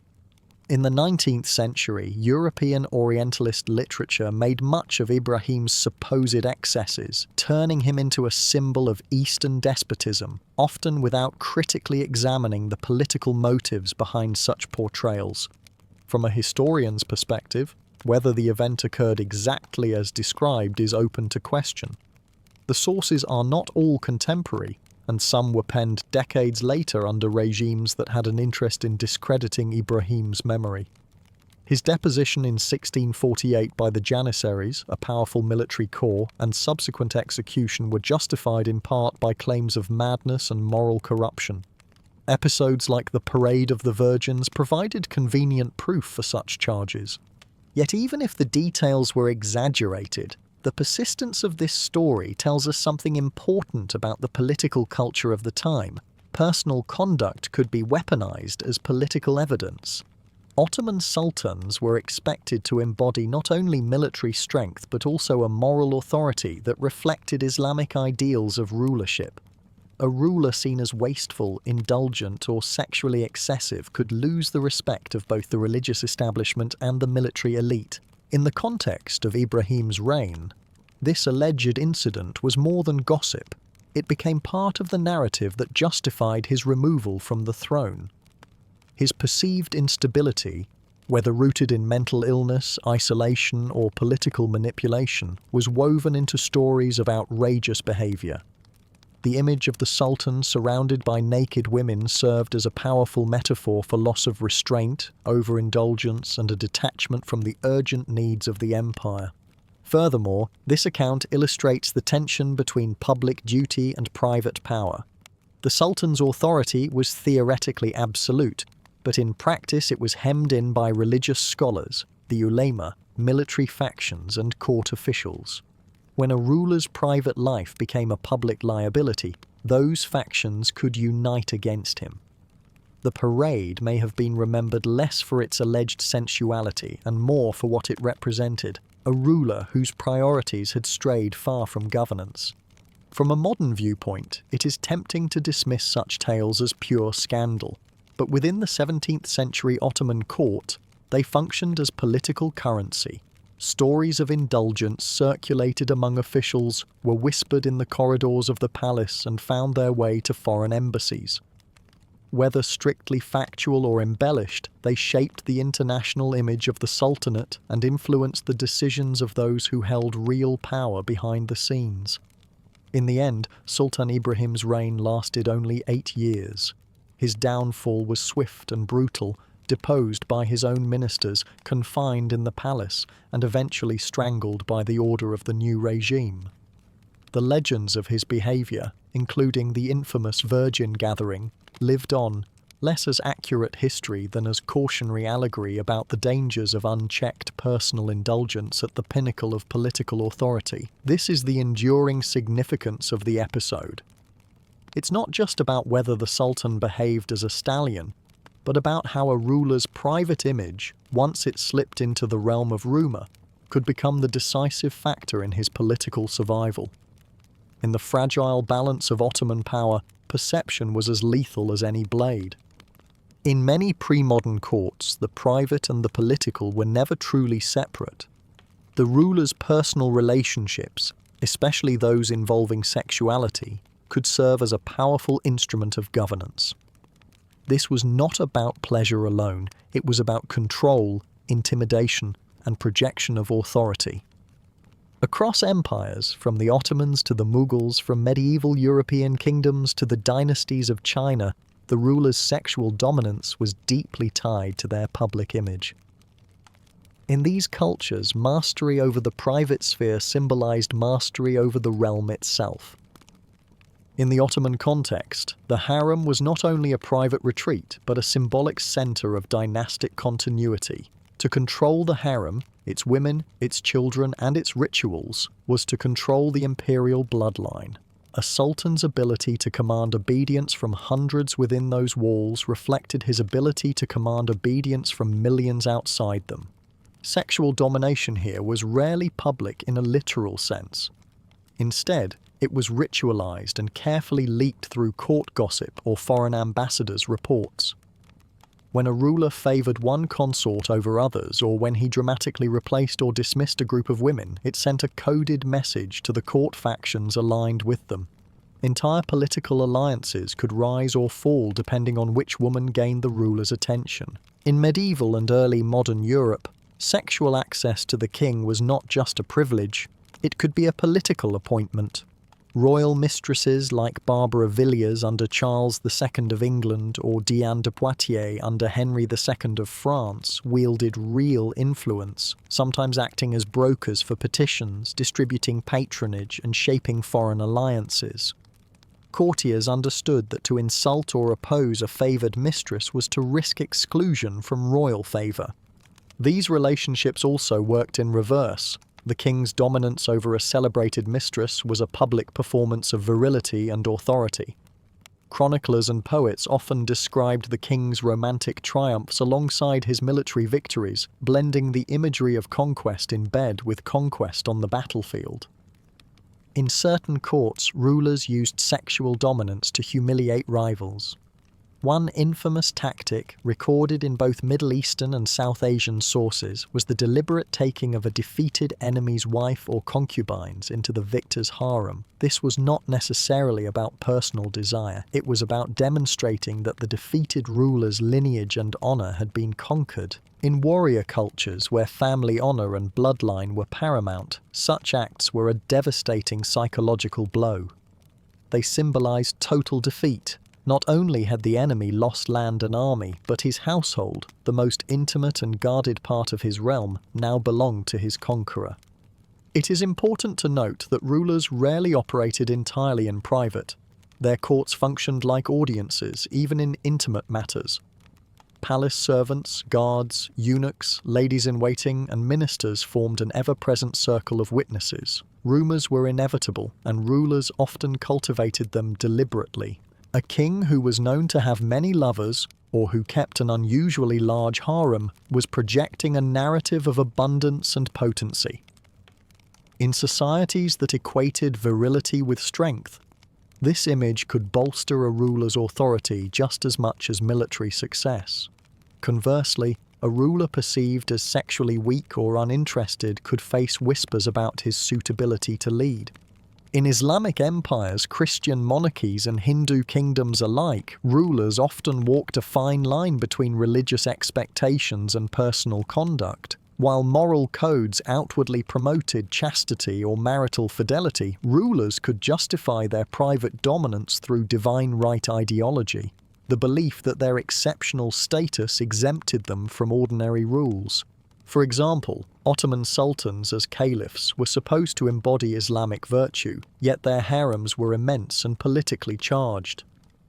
In the 19th century, European Orientalist literature made much of Ibrahim's supposed excesses, turning him into a symbol of Eastern despotism, often without critically examining the political motives behind such portrayals. From a historian's perspective, whether the event occurred exactly as described is open to question. The sources are not all contemporary, and some were penned decades later under regimes that had an interest in discrediting Ibrahim's memory. His deposition in 1648 by the Janissaries, a powerful military corps, and subsequent execution were justified in part by claims of madness and moral corruption. Episodes like the Parade of the Virgins provided convenient proof for such charges. Yet even if the details were exaggerated, the persistence of this story tells us something important about the political culture of the time. Personal conduct could be weaponized as political evidence. Ottoman sultans were expected to embody not only military strength but also a moral authority that reflected Islamic ideals of rulership. A ruler seen as wasteful, indulgent, or sexually excessive could lose the respect of both the religious establishment and the military elite. In the context of Ibrahim's reign, this alleged incident was more than gossip. It became part of the narrative that justified his removal from the throne. His perceived instability, whether rooted in mental illness, isolation, or political manipulation, was woven into stories of outrageous behavior. The image of the Sultan surrounded by naked women served as a powerful metaphor for loss of restraint, overindulgence, and a detachment from the urgent needs of the empire. Furthermore, this account illustrates the tension between public duty and private power. The Sultan's authority was theoretically absolute, but in practice it was hemmed in by religious scholars, the ulema, military factions, and court officials. When a ruler's private life became a public liability, those factions could unite against him. The parade may have been remembered less for its alleged sensuality and more for what it represented, a ruler whose priorities had strayed far from governance. From a modern viewpoint, it is tempting to dismiss such tales as pure scandal, but within the 17th century Ottoman court, they functioned as political currency. Stories of indulgence circulated among officials, were whispered in the corridors of the palace, and found their way to foreign embassies. Whether strictly factual or embellished, they shaped the international image of the Sultanate and influenced the decisions of those who held real power behind the scenes. In the end, Sultan Ibrahim's reign lasted only 8 years. His downfall was swift and brutal, deposed by his own ministers, confined in the palace, and eventually strangled by the order of the new regime. The legends of his behaviour, including the infamous Virgin Gathering, lived on, less as accurate history than as cautionary allegory about the dangers of unchecked personal indulgence at the pinnacle of political authority. This is the enduring significance of the episode. It's not just about whether the Sultan behaved as a stallion, but about how a ruler's private image, once it slipped into the realm of rumour, could become the decisive factor in his political survival. In the fragile balance of Ottoman power, perception was as lethal as any blade. In many pre-modern courts, the private and the political were never truly separate. The ruler's personal relationships, especially those involving sexuality, could serve as a powerful instrument of governance. This was not about pleasure alone, it was about control, intimidation, and projection of authority. Across empires, from the Ottomans to the Mughals, from medieval European kingdoms to the dynasties of China, the ruler's sexual dominance was deeply tied to their public image. In these cultures, mastery over the private sphere symbolized mastery over the realm itself. In the Ottoman context, the harem was not only a private retreat, but a symbolic center of dynastic continuity. To control the harem, its women, its children, and its rituals, was to control the imperial bloodline. A sultan's ability to command obedience from hundreds within those walls reflected his ability to command obedience from millions outside them. Sexual domination here was rarely public in a literal sense. Instead, it was ritualized and carefully leaked through court gossip or foreign ambassadors' reports. When a ruler favored one consort over others, or when he dramatically replaced or dismissed a group of women, it sent a coded message to the court factions aligned with them. Entire political alliances could rise or fall depending on which woman gained the ruler's attention. In medieval and early modern Europe, sexual access to the king was not just a privilege, it could be a political appointment. Royal mistresses like Barbara Villiers under Charles II of England or Diane de Poitiers under Henry II of France wielded real influence, sometimes acting as brokers for petitions, distributing patronage, and shaping foreign alliances. Courtiers understood that to insult or oppose a favoured mistress was to risk exclusion from royal favour. These relationships also worked in reverse. The king's dominance over a celebrated mistress was a public performance of virility and authority. Chroniclers and poets often described the king's romantic triumphs alongside his military victories, blending the imagery of conquest in bed with conquest on the battlefield. In certain courts, rulers used sexual dominance to humiliate rivals. One infamous tactic, recorded in both Middle Eastern and South Asian sources, was the deliberate taking of a defeated enemy's wife or concubines into the victor's harem. This was not necessarily about personal desire. It was about demonstrating that the defeated ruler's lineage and honor had been conquered. In warrior cultures where family honor and bloodline were paramount, such acts were a devastating psychological blow. They symbolized total defeat. Not only had the enemy lost land and army, but his household, the most intimate and guarded part of his realm, now belonged to his conqueror. It is important to note that rulers rarely operated entirely in private. Their courts functioned like audiences, even in intimate matters. Palace servants, guards, eunuchs, ladies-in-waiting, and ministers formed an ever-present circle of witnesses. Rumours were inevitable, and rulers often cultivated them deliberately. A king who was known to have many lovers, or who kept an unusually large harem, was projecting a narrative of abundance and potency. In societies that equated virility with strength, this image could bolster a ruler's authority just as much as military success. Conversely, a ruler perceived as sexually weak or uninterested could face whispers about his suitability to lead. In Islamic empires, Christian monarchies and Hindu kingdoms alike, rulers often walked a fine line between religious expectations and personal conduct. While moral codes outwardly promoted chastity or marital fidelity, rulers could justify their private dominance through divine right ideology, the belief that their exceptional status exempted them from ordinary rules. For example, Ottoman sultans as caliphs were supposed to embody Islamic virtue, yet their harems were immense and politically charged.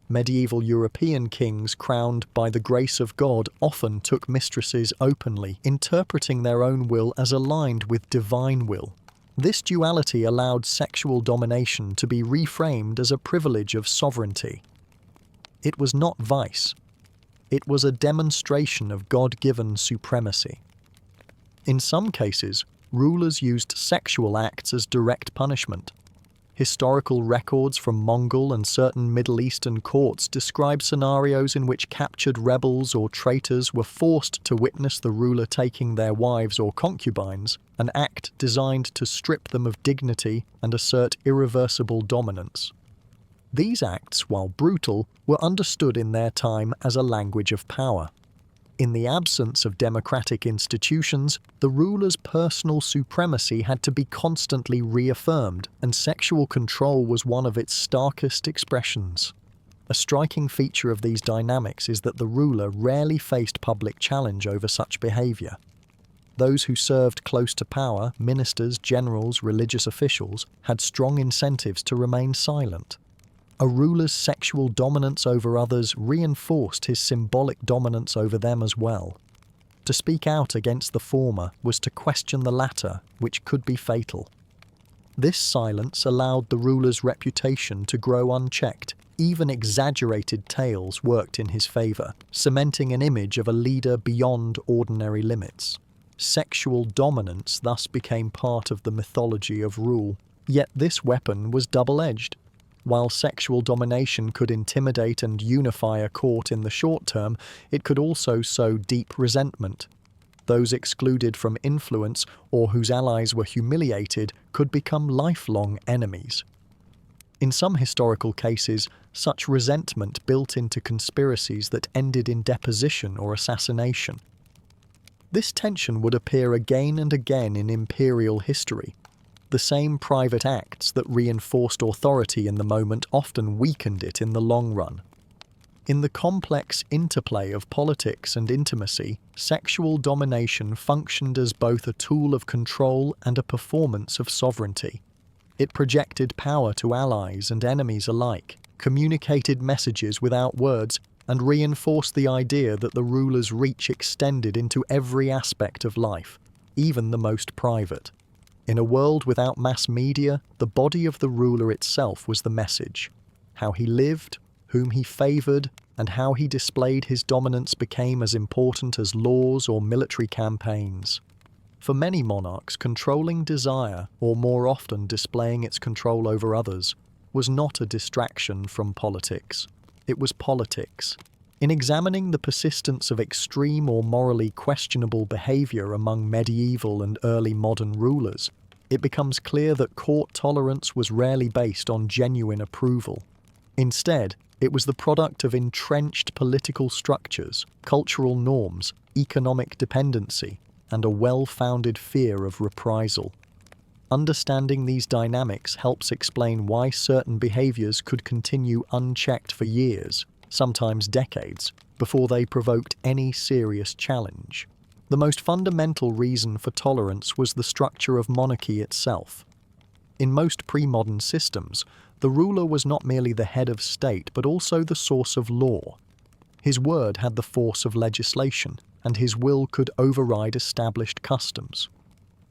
Medieval European kings crowned by the grace of God often took mistresses openly, interpreting their own will as aligned with divine will. This duality allowed sexual domination to be reframed as a privilege of sovereignty. It was not vice. It was a demonstration of God-given supremacy. In some cases, rulers used sexual acts as direct punishment. Historical records from Mongol and certain Middle Eastern courts describe scenarios in which captured rebels or traitors were forced to witness the ruler taking their wives or concubines, an act designed to strip them of dignity and assert irreversible dominance. These acts, while brutal, were understood in their time as a language of power. In the absence of democratic institutions, the ruler's personal supremacy had to be constantly reaffirmed, and sexual control was one of its starkest expressions. A striking feature of these dynamics is that the ruler rarely faced public challenge over such behavior. Those who served close to power, ministers, generals, religious officials, had strong incentives to remain silent. A ruler's sexual dominance over others reinforced his symbolic dominance over them as well. To speak out against the former was to question the latter, which could be fatal. This silence allowed the ruler's reputation to grow unchecked. Even exaggerated tales worked in his favour, cementing an image of a leader beyond ordinary limits. Sexual dominance thus became part of the mythology of rule. Yet this weapon was double-edged. While sexual domination could intimidate and unify a court in the short term, it could also sow deep resentment. Those excluded from influence or whose allies were humiliated could become lifelong enemies. In some historical cases, such resentment built into conspiracies that ended in deposition or assassination. This tension would appear again and again in imperial history. The same private acts that reinforced authority in the moment often weakened it in the long run. In the complex interplay of politics and intimacy, sexual domination functioned as both a tool of control and a performance of sovereignty. It projected power to allies and enemies alike, communicated messages without words, and reinforced the idea that the ruler's reach extended into every aspect of life, even the most private. In a world without mass media, the body of the ruler itself was the message. How he lived, whom he favoured, and how he displayed his dominance became as important as laws or military campaigns. For many monarchs, controlling desire, or more often displaying its control over others, was not a distraction from politics. It was politics. In examining the persistence of extreme or morally questionable behaviour among medieval and early modern rulers, it becomes clear that court tolerance was rarely based on genuine approval. Instead, it was the product of entrenched political structures, cultural norms, economic dependency, and a well-founded fear of reprisal. Understanding these dynamics helps explain why certain behaviours could continue unchecked for years, sometimes decades, before they provoked any serious challenge. The most fundamental reason for tolerance was the structure of monarchy itself. In most pre-modern systems, the ruler was not merely the head of state but also the source of law. His word had the force of legislation, and his will could override established customs.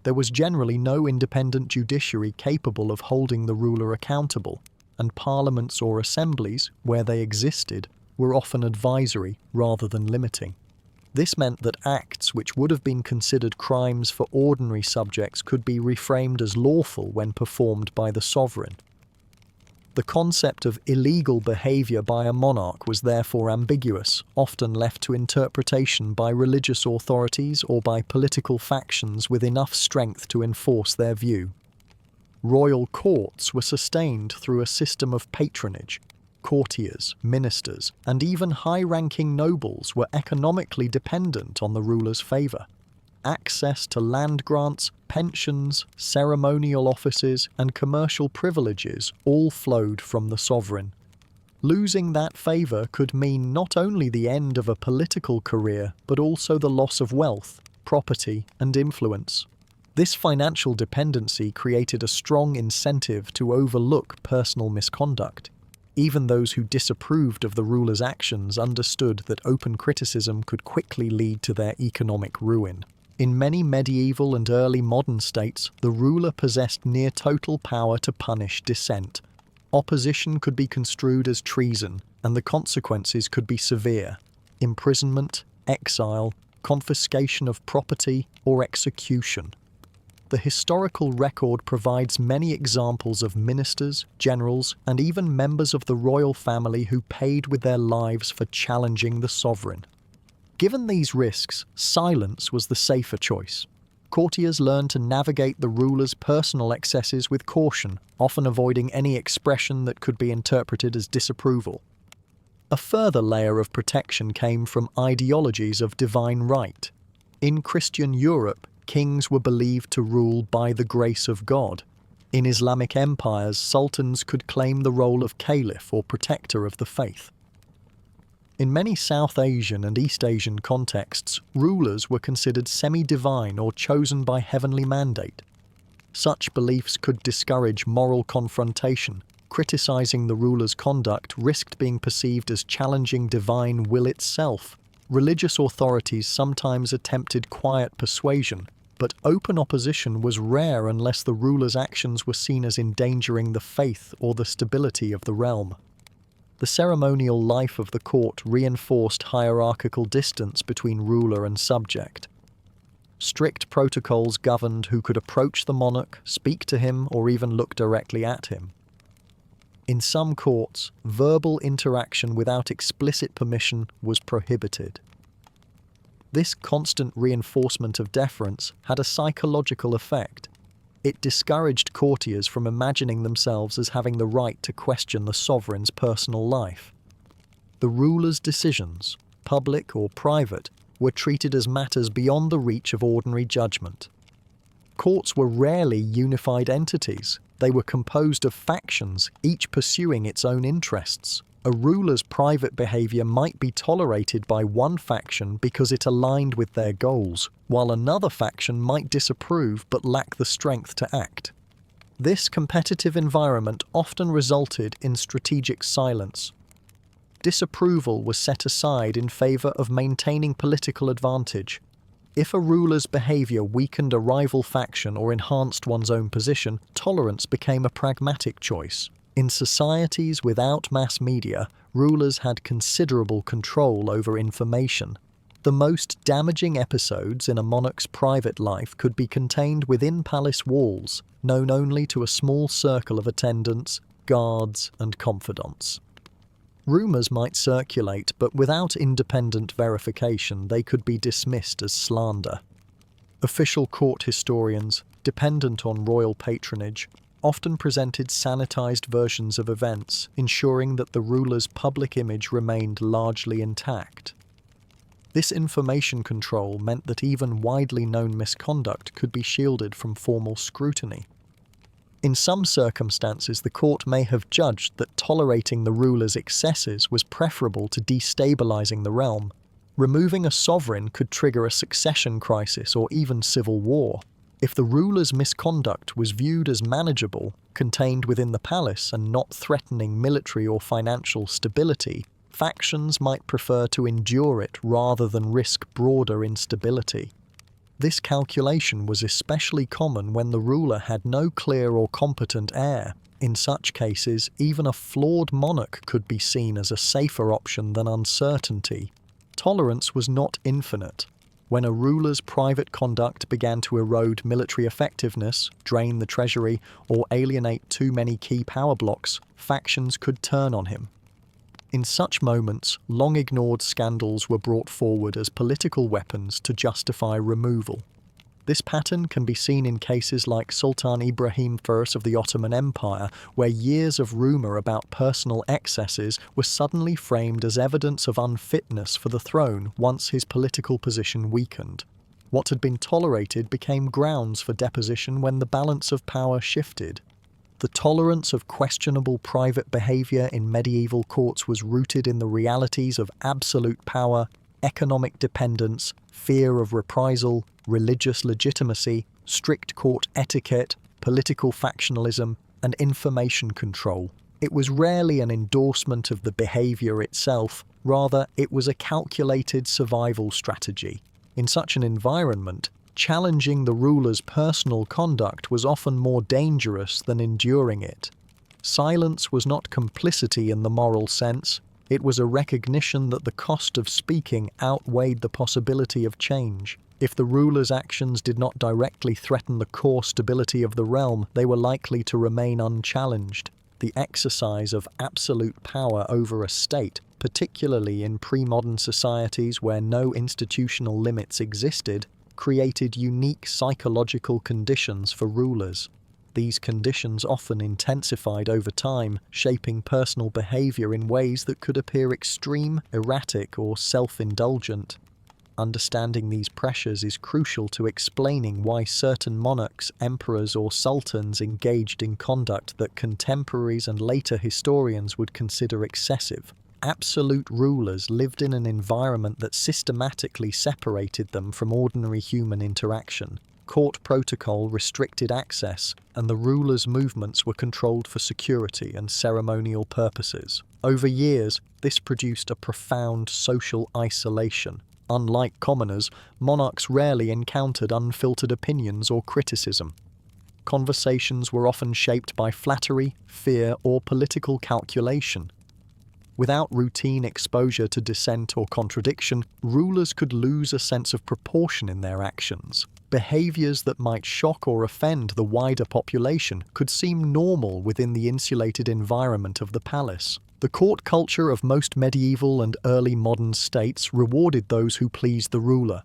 There was generally no independent judiciary capable of holding the ruler accountable, and parliaments or assemblies, where they existed, were often advisory rather than limiting. This meant that acts which would have been considered crimes for ordinary subjects could be reframed as lawful when performed by the sovereign. The concept of illegal behaviour by a monarch was therefore ambiguous, often left to interpretation by religious authorities or by political factions with enough strength to enforce their view. Royal courts were sustained through a system of patronage. Courtiers, ministers, and even high-ranking nobles were economically dependent on the ruler's favour. Access to land grants, pensions, ceremonial offices, and commercial privileges all flowed from the sovereign. Losing that favour could mean not only the end of a political career, but also the loss of wealth, property, and influence. This financial dependency created a strong incentive to overlook personal misconduct. Even those who disapproved of the ruler's actions understood that open criticism could quickly lead to their economic ruin. In many medieval and early modern states, the ruler possessed near total power to punish dissent. Opposition could be construed as treason, and the consequences could be severe: imprisonment, exile, confiscation of property, or execution. The historical record provides many examples of ministers, generals, and even members of the royal family who paid with their lives for challenging the sovereign. Given these risks, silence was the safer choice. Courtiers learned to navigate the ruler's personal excesses with caution, often avoiding any expression that could be interpreted as disapproval. A further layer of protection came from ideologies of divine right. In Christian Europe, kings were believed to rule by the grace of God. In Islamic empires, sultans could claim the role of caliph or protector of the faith. In many South Asian and East Asian contexts, rulers were considered semi-divine or chosen by heavenly mandate. Such beliefs could discourage moral confrontation. Criticizing the ruler's conduct risked being perceived as challenging divine will itself. Religious authorities sometimes attempted quiet persuasion, but open opposition was rare unless the ruler's actions were seen as endangering the faith or the stability of the realm. The ceremonial life of the court reinforced hierarchical distance between ruler and subject. Strict protocols governed who could approach the monarch, speak to him, or even look directly at him. In some courts, verbal interaction without explicit permission was prohibited. This constant reinforcement of deference had a psychological effect. It discouraged courtiers from imagining themselves as having the right to question the sovereign's personal life. The ruler's decisions, public or private, were treated as matters beyond the reach of ordinary judgment. Courts were rarely unified entities. They were composed of factions, each pursuing its own interests. A ruler's private behaviour might be tolerated by one faction because it aligned with their goals, while another faction might disapprove but lack the strength to act. This competitive environment often resulted in strategic silence. Disapproval was set aside in favor of maintaining political advantage. If a ruler's behavior weakened a rival faction or enhanced one's own position, tolerance became a pragmatic choice. In societies without mass media, rulers had considerable control over information. The most damaging episodes in a monarch's private life could be contained within palace walls, known only to a small circle of attendants, guards, and confidants. Rumours might circulate, but without independent verification, they could be dismissed as slander. Official court historians, dependent on royal patronage, often presented sanitized versions of events, ensuring that the ruler's public image remained largely intact. This information control meant that even widely known misconduct could be shielded from formal scrutiny. In some circumstances, the court may have judged that tolerating the ruler's excesses was preferable to destabilizing the realm. Removing a sovereign could trigger a succession crisis or even civil war. If the ruler's misconduct was viewed as manageable, contained within the palace and not threatening military or financial stability, factions might prefer to endure it rather than risk broader instability. This calculation was especially common when the ruler had no clear or competent heir. In such cases, even a flawed monarch could be seen as a safer option than uncertainty. Tolerance was not infinite. When a ruler's private conduct began to erode military effectiveness, drain the treasury, or alienate too many key power blocks, factions could turn on him. In such moments, long-ignored scandals were brought forward as political weapons to justify removal. This pattern can be seen in cases like Sultan Ibrahim I of the Ottoman Empire, where years of rumour about personal excesses were suddenly framed as evidence of unfitness for the throne once his political position weakened. What had been tolerated became grounds for deposition when the balance of power shifted. The tolerance of questionable private behaviour in medieval courts was rooted in the realities of absolute power, economic dependence, fear of reprisal, religious legitimacy, strict court etiquette, political factionalism, and information control. It was rarely an endorsement of the behaviour itself, rather it was a calculated survival strategy. In such an environment, challenging the ruler's personal conduct was often more dangerous than enduring it. Silence was not complicity in the moral sense, it was a recognition that the cost of speaking outweighed the possibility of change. If the ruler's actions did not directly threaten the core stability of the realm, they were likely to remain unchallenged. The exercise of absolute power over a state, particularly in pre-modern societies where no institutional limits existed, created unique psychological conditions for rulers. These conditions often intensified over time, shaping personal behaviour in ways that could appear extreme, erratic, or self-indulgent. Understanding these pressures is crucial to explaining why certain monarchs, emperors, or sultans engaged in conduct that contemporaries and later historians would consider excessive. Absolute rulers lived in an environment that systematically separated them from ordinary human interaction. Court protocol restricted access, and the ruler's movements were controlled for security and ceremonial purposes. Over years, this produced a profound social isolation. Unlike commoners, monarchs rarely encountered unfiltered opinions or criticism. Conversations were often shaped by flattery, fear, or political calculation. Without routine exposure to dissent or contradiction, rulers could lose a sense of proportion in their actions. Behaviours that might shock or offend the wider population could seem normal within the insulated environment of the palace. The court culture of most medieval and early modern states rewarded those who pleased the ruler.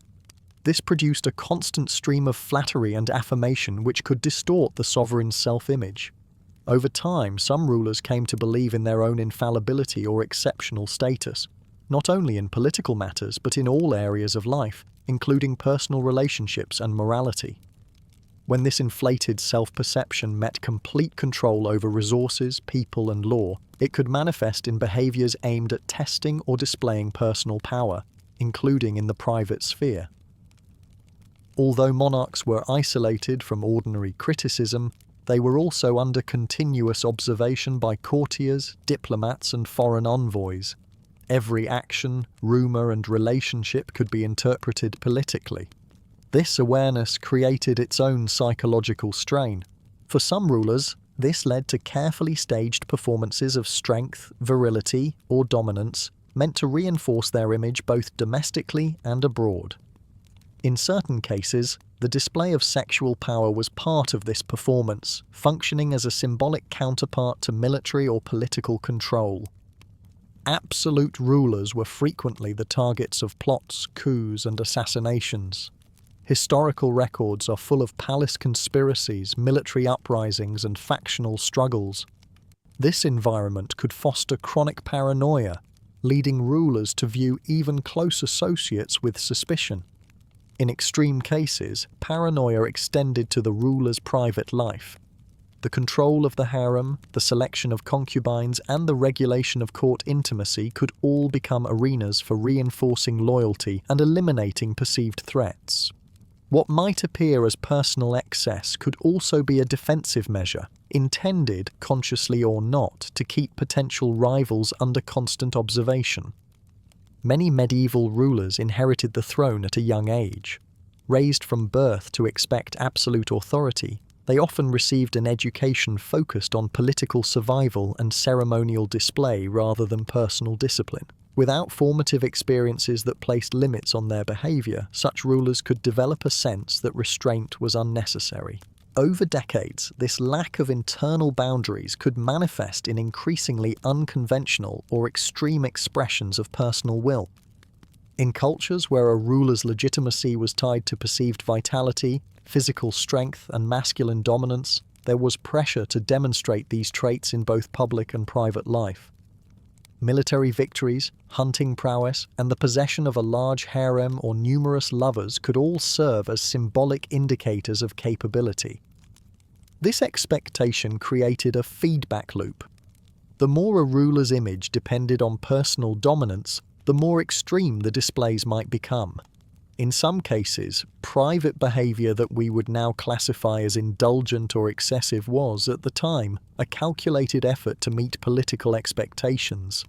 This produced a constant stream of flattery and affirmation which could distort the sovereign's self-image. Over time, some rulers came to believe in their own infallibility or exceptional status, not only in political matters but in all areas of life, including personal relationships and morality. When this inflated self-perception met complete control over resources, people, and law, it could manifest in behaviours aimed at testing or displaying personal power, including in the private sphere. Although monarchs were isolated from ordinary criticism, They were also under continuous observation by courtiers, diplomats, and foreign envoys. Every action, rumour, and relationship could be interpreted politically. This awareness created its own psychological strain. For some rulers, this led to carefully staged performances of strength, virility, or dominance, meant to reinforce their image both domestically and abroad. In certain cases, the display of sexual power was part of this performance, functioning as a symbolic counterpart to military or political control. Absolute rulers were frequently the targets of plots, coups, and assassinations. Historical records are full of palace conspiracies, military uprisings, and factional struggles. This environment could foster chronic paranoia, leading rulers to view even close associates with suspicion. In extreme cases, paranoia extended to the ruler's private life. The control of the harem, the selection of concubines, and the regulation of court intimacy could all become arenas for reinforcing loyalty and eliminating perceived threats. What might appear as personal excess could also be a defensive measure, intended, consciously or not, to keep potential rivals under constant observation. Many medieval rulers inherited the throne at a young age. Raised from birth to expect absolute authority, they often received an education focused on political survival and ceremonial display rather than personal discipline. Without formative experiences that placed limits on their behavior, such rulers could develop a sense that restraint was unnecessary. Over decades, this lack of internal boundaries could manifest in increasingly unconventional or extreme expressions of personal will. In cultures where a ruler's legitimacy was tied to perceived vitality, physical strength, and masculine dominance, there was pressure to demonstrate these traits in both public and private life. Military victories, hunting prowess, and the possession of a large harem or numerous lovers could all serve as symbolic indicators of capability. This expectation created a feedback loop. The more a ruler's image depended on personal dominance, the more extreme the displays might become. In some cases, private behavior that we would now classify as indulgent or excessive was, at the time, a calculated effort to meet political expectations.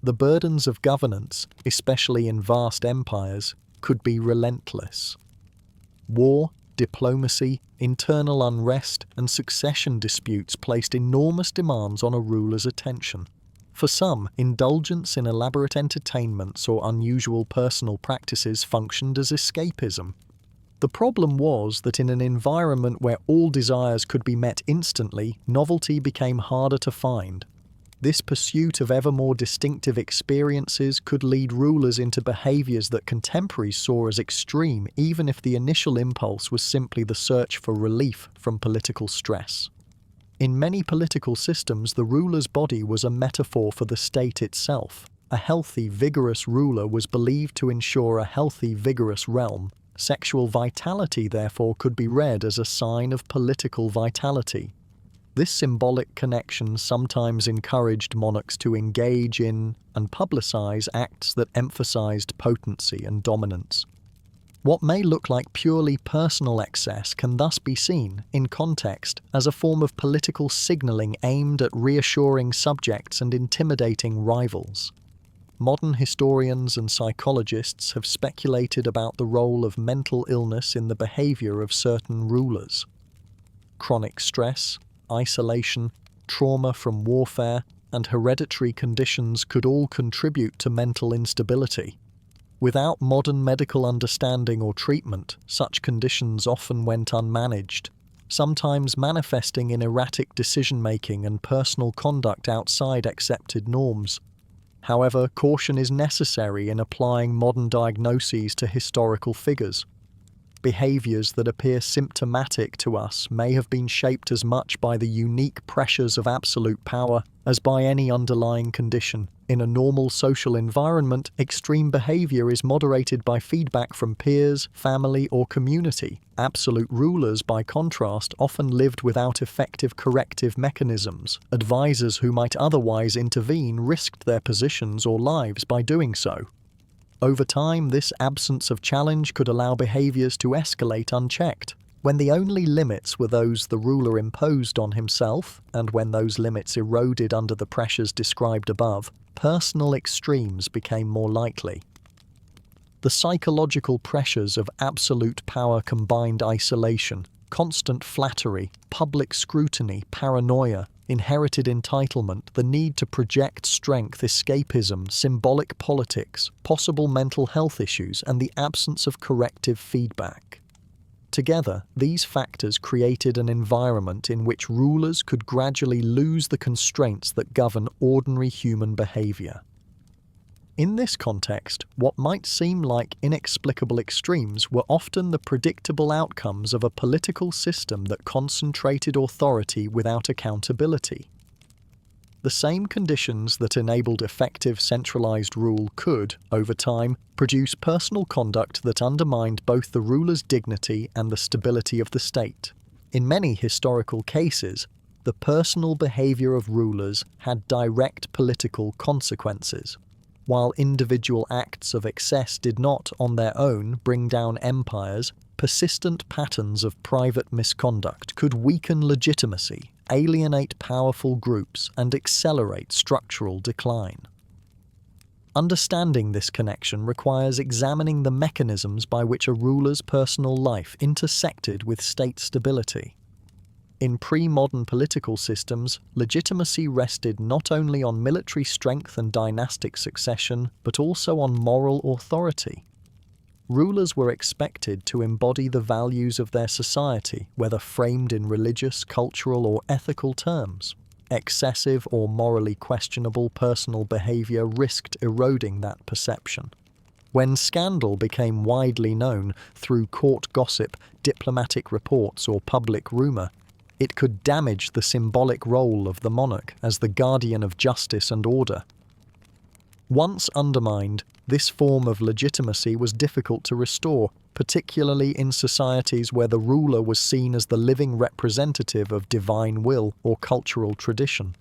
The burdens of governance, especially in vast empires, could be relentless. War, diplomacy, internal unrest, and succession disputes placed enormous demands on a ruler's attention. For some, indulgence in elaborate entertainments or unusual personal practices functioned as escapism. The problem was that in an environment where all desires could be met instantly, novelty became harder to find. This pursuit of ever more distinctive experiences could lead rulers into behaviors that contemporaries saw as extreme, even if the initial impulse was simply the search for relief from political stress. In many political systems, the ruler's body was a metaphor for the state itself. A healthy, vigorous ruler was believed to ensure a healthy, vigorous realm. Sexual vitality, therefore, could be read as a sign of political vitality. This symbolic connection sometimes encouraged monarchs to engage in and publicize acts that emphasized potency and dominance. What may look like purely personal excess can thus be seen, in context, as a form of political signaling aimed at reassuring subjects and intimidating rivals. Modern historians and psychologists have speculated about the role of mental illness in the behavior of certain rulers. Chronic stress, isolation, trauma from warfare, and hereditary conditions could all contribute to mental instability. Without modern medical understanding or treatment, such conditions often went unmanaged, sometimes manifesting in erratic decision-making and personal conduct outside accepted norms. However, caution is necessary in applying modern diagnoses to historical figures. Behaviors that appear symptomatic to us may have been shaped as much by the unique pressures of absolute power as by any underlying condition. In a normal social environment, extreme behavior is moderated by feedback from peers, family, or community. Absolute rulers, by contrast, often lived without effective corrective mechanisms. Advisors who might otherwise intervene risked their positions or lives by doing so. Over time, this absence of challenge could allow behaviors to escalate unchecked. When the only limits were those the ruler imposed on himself, and when those limits eroded under the pressures described above, personal extremes became more likely. The psychological pressures of absolute power combined isolation, constant flattery, public scrutiny, paranoia, inherited entitlement, the need to project strength, escapism, symbolic politics, possible mental health issues, and the absence of corrective feedback. Together, these factors created an environment in which rulers could gradually lose the constraints that govern ordinary human behavior. In this context, what might seem like inexplicable extremes were often the predictable outcomes of a political system that concentrated authority without accountability. The same conditions that enabled effective centralized rule could, over time, produce personal conduct that undermined both the ruler's dignity and the stability of the state. In many historical cases, the personal behavior of rulers had direct political consequences. While individual acts of excess did not, on their own, bring down empires, persistent patterns of private misconduct could weaken legitimacy, alienate powerful groups, and accelerate structural decline. Understanding this connection requires examining the mechanisms by which a ruler's personal life intersected with state stability. In pre-modern political systems, legitimacy rested not only on military strength and dynastic succession, but also on moral authority. Rulers were expected to embody the values of their society, whether framed in religious, cultural, or ethical terms. Excessive or morally questionable personal behavior risked eroding that perception. When scandal became widely known through court gossip, diplomatic reports, or public rumor, it could damage the symbolic role of the monarch as the guardian of justice and order. Once undermined, this form of legitimacy was difficult to restore, particularly in societies where the ruler was seen as the living representative of divine will or cultural tradition.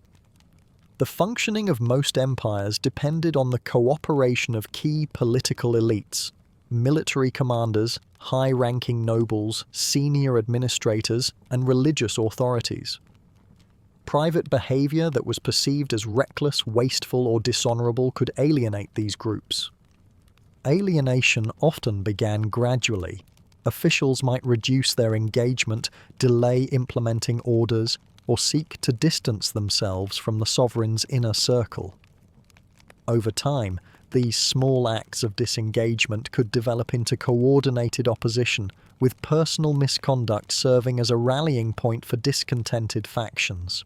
The functioning of most empires depended on the cooperation of key political elites, military commanders, high-ranking nobles, senior administrators, and religious authorities. Private behavior that was perceived as reckless, wasteful, or dishonorable could alienate these groups. Alienation often began gradually. Officials might reduce their engagement, delay implementing orders, or seek to distance themselves from the sovereign's inner circle. Over time, these small acts of disengagement could develop into coordinated opposition, with personal misconduct serving as a rallying point for discontented factions.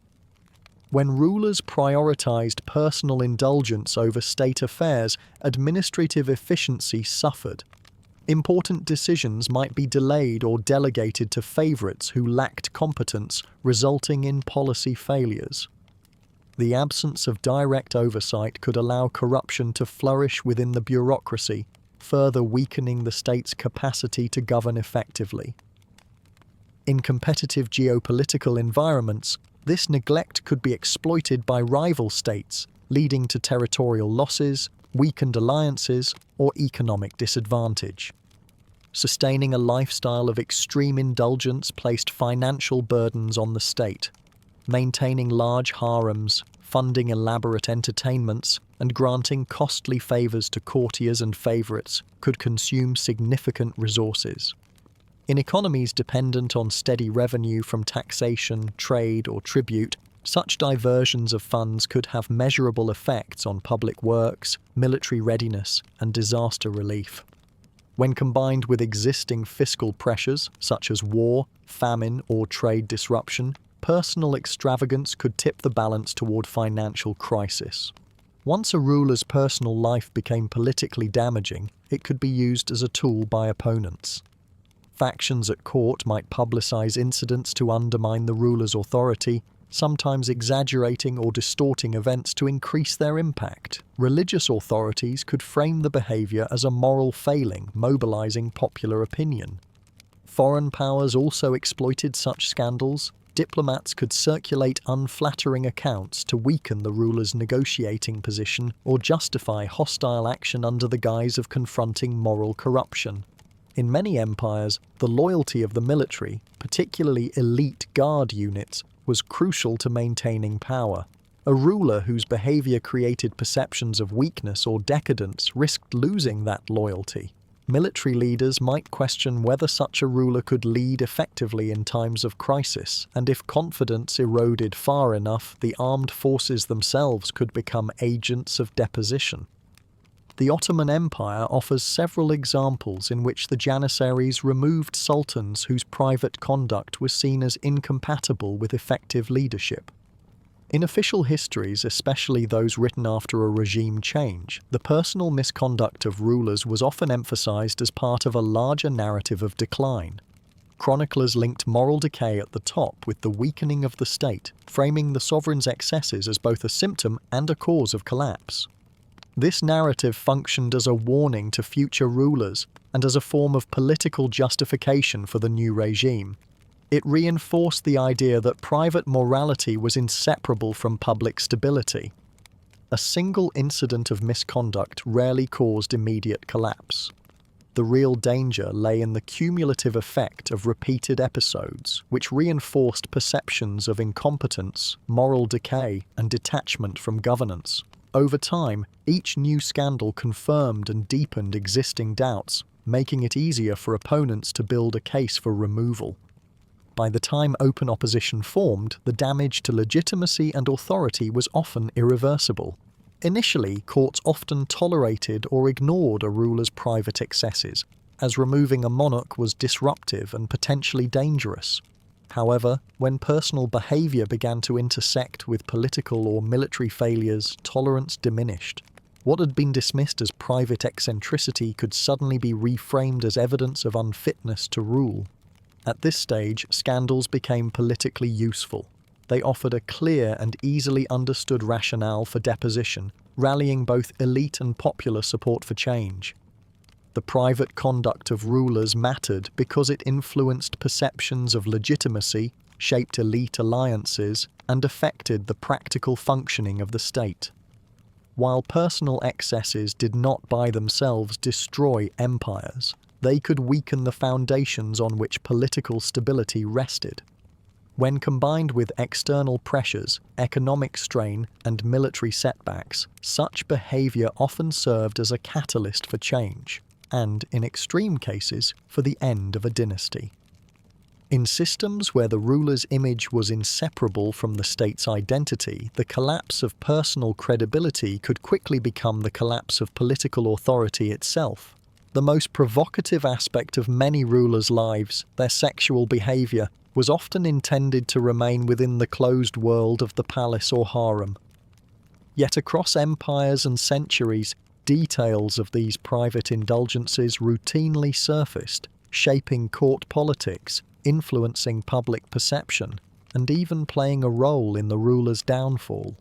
When rulers prioritized personal indulgence over state affairs, administrative efficiency suffered. Important decisions might be delayed or delegated to favorites who lacked competence, resulting in policy failures. The absence of direct oversight could allow corruption to flourish within the bureaucracy, further weakening the state's capacity to govern effectively. In competitive geopolitical environments, this neglect could be exploited by rival states, leading to territorial losses, weakened alliances, or economic disadvantage. Sustaining a lifestyle of extreme indulgence placed financial burdens on the state. Maintaining large harems, funding elaborate entertainments, and granting costly favors to courtiers and favorites could consume significant resources. In economies dependent on steady revenue from taxation, trade, or tribute, such diversions of funds could have measurable effects on public works, military readiness, and disaster relief. When combined with existing fiscal pressures, such as war, famine, or trade disruption, personal extravagance could tip the balance toward financial crisis. Once a ruler's personal life became politically damaging, it could be used as a tool by opponents. Factions at court might publicize incidents to undermine the ruler's authority, sometimes exaggerating or distorting events to increase their impact. Religious authorities could frame the behavior as a moral failing, mobilizing popular opinion. Foreign powers also exploited such scandals. Diplomats could circulate unflattering accounts to weaken the ruler's negotiating position or justify hostile action under the guise of confronting moral corruption. In many empires, the loyalty of the military, particularly elite guard units, was crucial to maintaining power. A ruler whose behavior created perceptions of weakness or decadence risked losing that loyalty. Military leaders might question whether such a ruler could lead effectively in times of crisis, and if confidence eroded far enough, the armed forces themselves could become agents of deposition. The Ottoman Empire offers several examples in which the Janissaries removed sultans whose private conduct was seen as incompatible with effective leadership. In official histories, especially those written after a regime change, the personal misconduct of rulers was often emphasized as part of a larger narrative of decline. Chroniclers linked moral decay at the top with the weakening of the state, framing the sovereign's excesses as both a symptom and a cause of collapse. This narrative functioned as a warning to future rulers and as a form of political justification for the new regime. It reinforced the idea that private morality was inseparable from public stability. A single incident of misconduct rarely caused immediate collapse. The real danger lay in the cumulative effect of repeated episodes, which reinforced perceptions of incompetence, moral decay, and detachment from governance. Over time, each new scandal confirmed and deepened existing doubts, making it easier for opponents to build a case for removal. By the time open opposition formed, the damage to legitimacy and authority was often irreversible. Initially, courts often tolerated or ignored a ruler's private excesses, as removing a monarch was disruptive and potentially dangerous. However, when personal behavior began to intersect with political or military failures, tolerance diminished. What had been dismissed as private eccentricity could suddenly be reframed as evidence of unfitness to rule. At this stage, scandals became politically useful. They offered a clear and easily understood rationale for deposition, rallying both elite and popular support for change. The private conduct of rulers mattered because it influenced perceptions of legitimacy, shaped elite alliances, and affected the practical functioning of the state. While personal excesses did not by themselves destroy empires, they could weaken the foundations on which political stability rested. When combined with external pressures, economic strain, and military setbacks, such behavior often served as a catalyst for change, and, in extreme cases, for the end of a dynasty. In systems where the ruler's image was inseparable from the state's identity, the collapse of personal credibility could quickly become the collapse of political authority itself. The most provocative aspect of many rulers' lives, their sexual behavior, was often intended to remain within the closed world of the palace or harem. Yet across empires and centuries, details of these private indulgences routinely surfaced, shaping court politics, influencing public perception, and even playing a role in the ruler's downfall.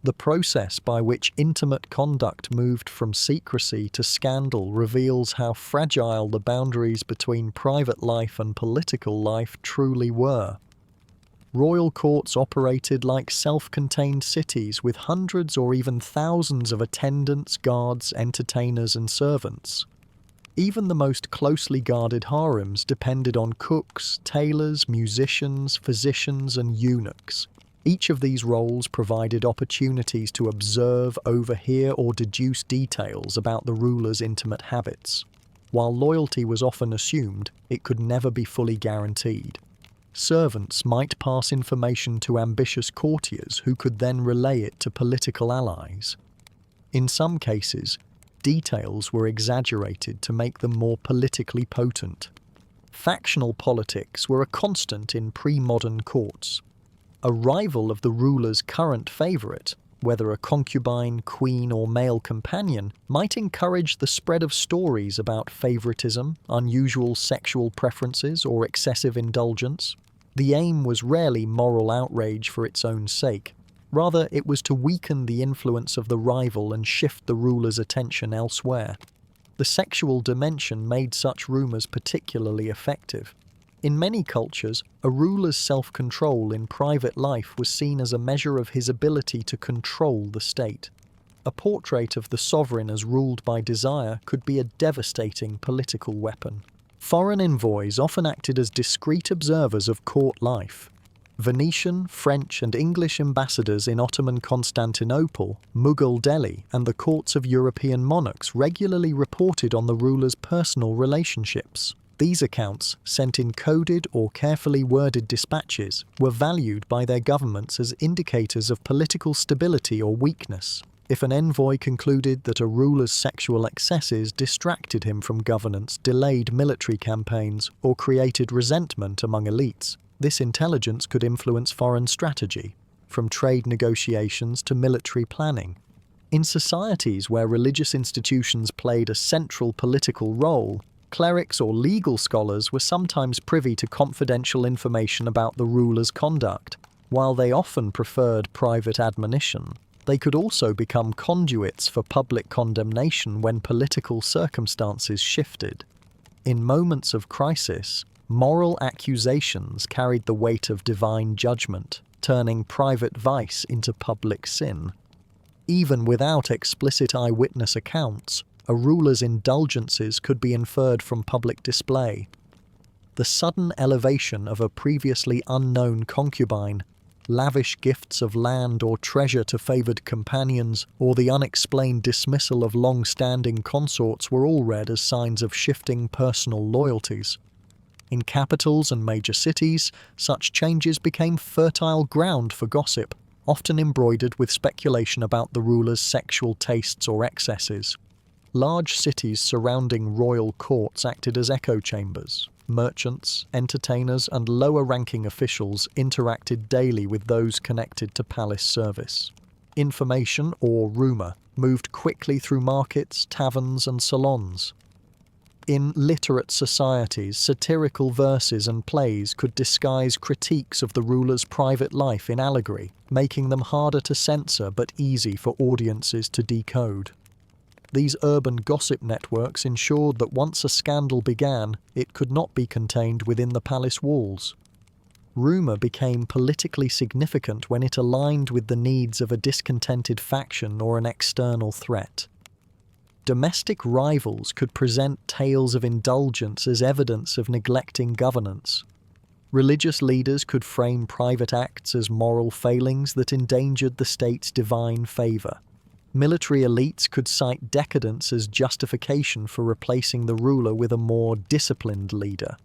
The process by which intimate conduct moved from secrecy to scandal reveals how fragile the boundaries between private life and political life truly were. Royal courts operated like self-contained cities with hundreds or even thousands of attendants, guards, entertainers, and servants. Even the most closely guarded harems depended on cooks, tailors, musicians, physicians, and eunuchs. Each of these roles provided opportunities to observe, overhear, or deduce details about the ruler's intimate habits. While loyalty was often assumed, it could never be fully guaranteed. Servants might pass information to ambitious courtiers who could then relay it to political allies. In some cases, details were exaggerated to make them more politically potent. Factional politics were a constant in pre-modern courts. A rival of the ruler's current favourite, whether a concubine, queen, or male companion, might encourage the spread of stories about favouritism, unusual sexual preferences, or excessive indulgence. The aim was rarely moral outrage for its own sake. Rather, it was to weaken the influence of the rival and shift the ruler's attention elsewhere. The sexual dimension made such rumours particularly effective. In many cultures, a ruler's self-control in private life was seen as a measure of his ability to control the state. a portrait of the sovereign as ruled by desire could be a devastating political weapon. Foreign envoys often acted as discreet observers of court life. Venetian, French and English ambassadors in Ottoman Constantinople, Mughal Delhi and the courts of European monarchs regularly reported on the ruler's personal relationships. These accounts, sent in coded or carefully worded dispatches, were valued by their governments as indicators of political stability or weakness. If an envoy concluded that a ruler's sexual excesses distracted him from governance, delayed military campaigns, or created resentment among elites, this intelligence could influence foreign strategy, from trade negotiations to military planning. In societies where religious institutions played a central political role, clerics or legal scholars were sometimes privy to confidential information about the ruler's conduct. While they often preferred private admonition, they could also become conduits for public condemnation when political circumstances shifted. In moments of crisis, moral accusations carried the weight of divine judgment, turning private vice into public sin. Even without explicit eyewitness accounts, a ruler's indulgences could be inferred from public display. The sudden elevation of a previously unknown concubine, lavish gifts of land or treasure to favoured companions, or the unexplained dismissal of long-standing consorts were all read as signs of shifting personal loyalties. In capitals and major cities, such changes became fertile ground for gossip, often embroidered with speculation about the ruler's sexual tastes or excesses. Large cities surrounding royal courts acted as echo chambers. Merchants, entertainers, and lower-ranking officials interacted daily with those connected to palace service. Information, or rumour, moved quickly through markets, taverns, and salons. In literate societies, satirical verses and plays could disguise critiques of the ruler's private life in allegory, making them harder to censor but easy for audiences to decode. These urban gossip networks ensured that once a scandal began, it could not be contained within the palace walls. Rumour became politically significant when it aligned with the needs of a discontented faction or an external threat. Domestic rivals could present tales of indulgence as evidence of neglecting governance. Religious leaders could frame private acts as moral failings that endangered the state's divine favour. Military elites could cite decadence as justification for replacing the ruler with a more disciplined leader.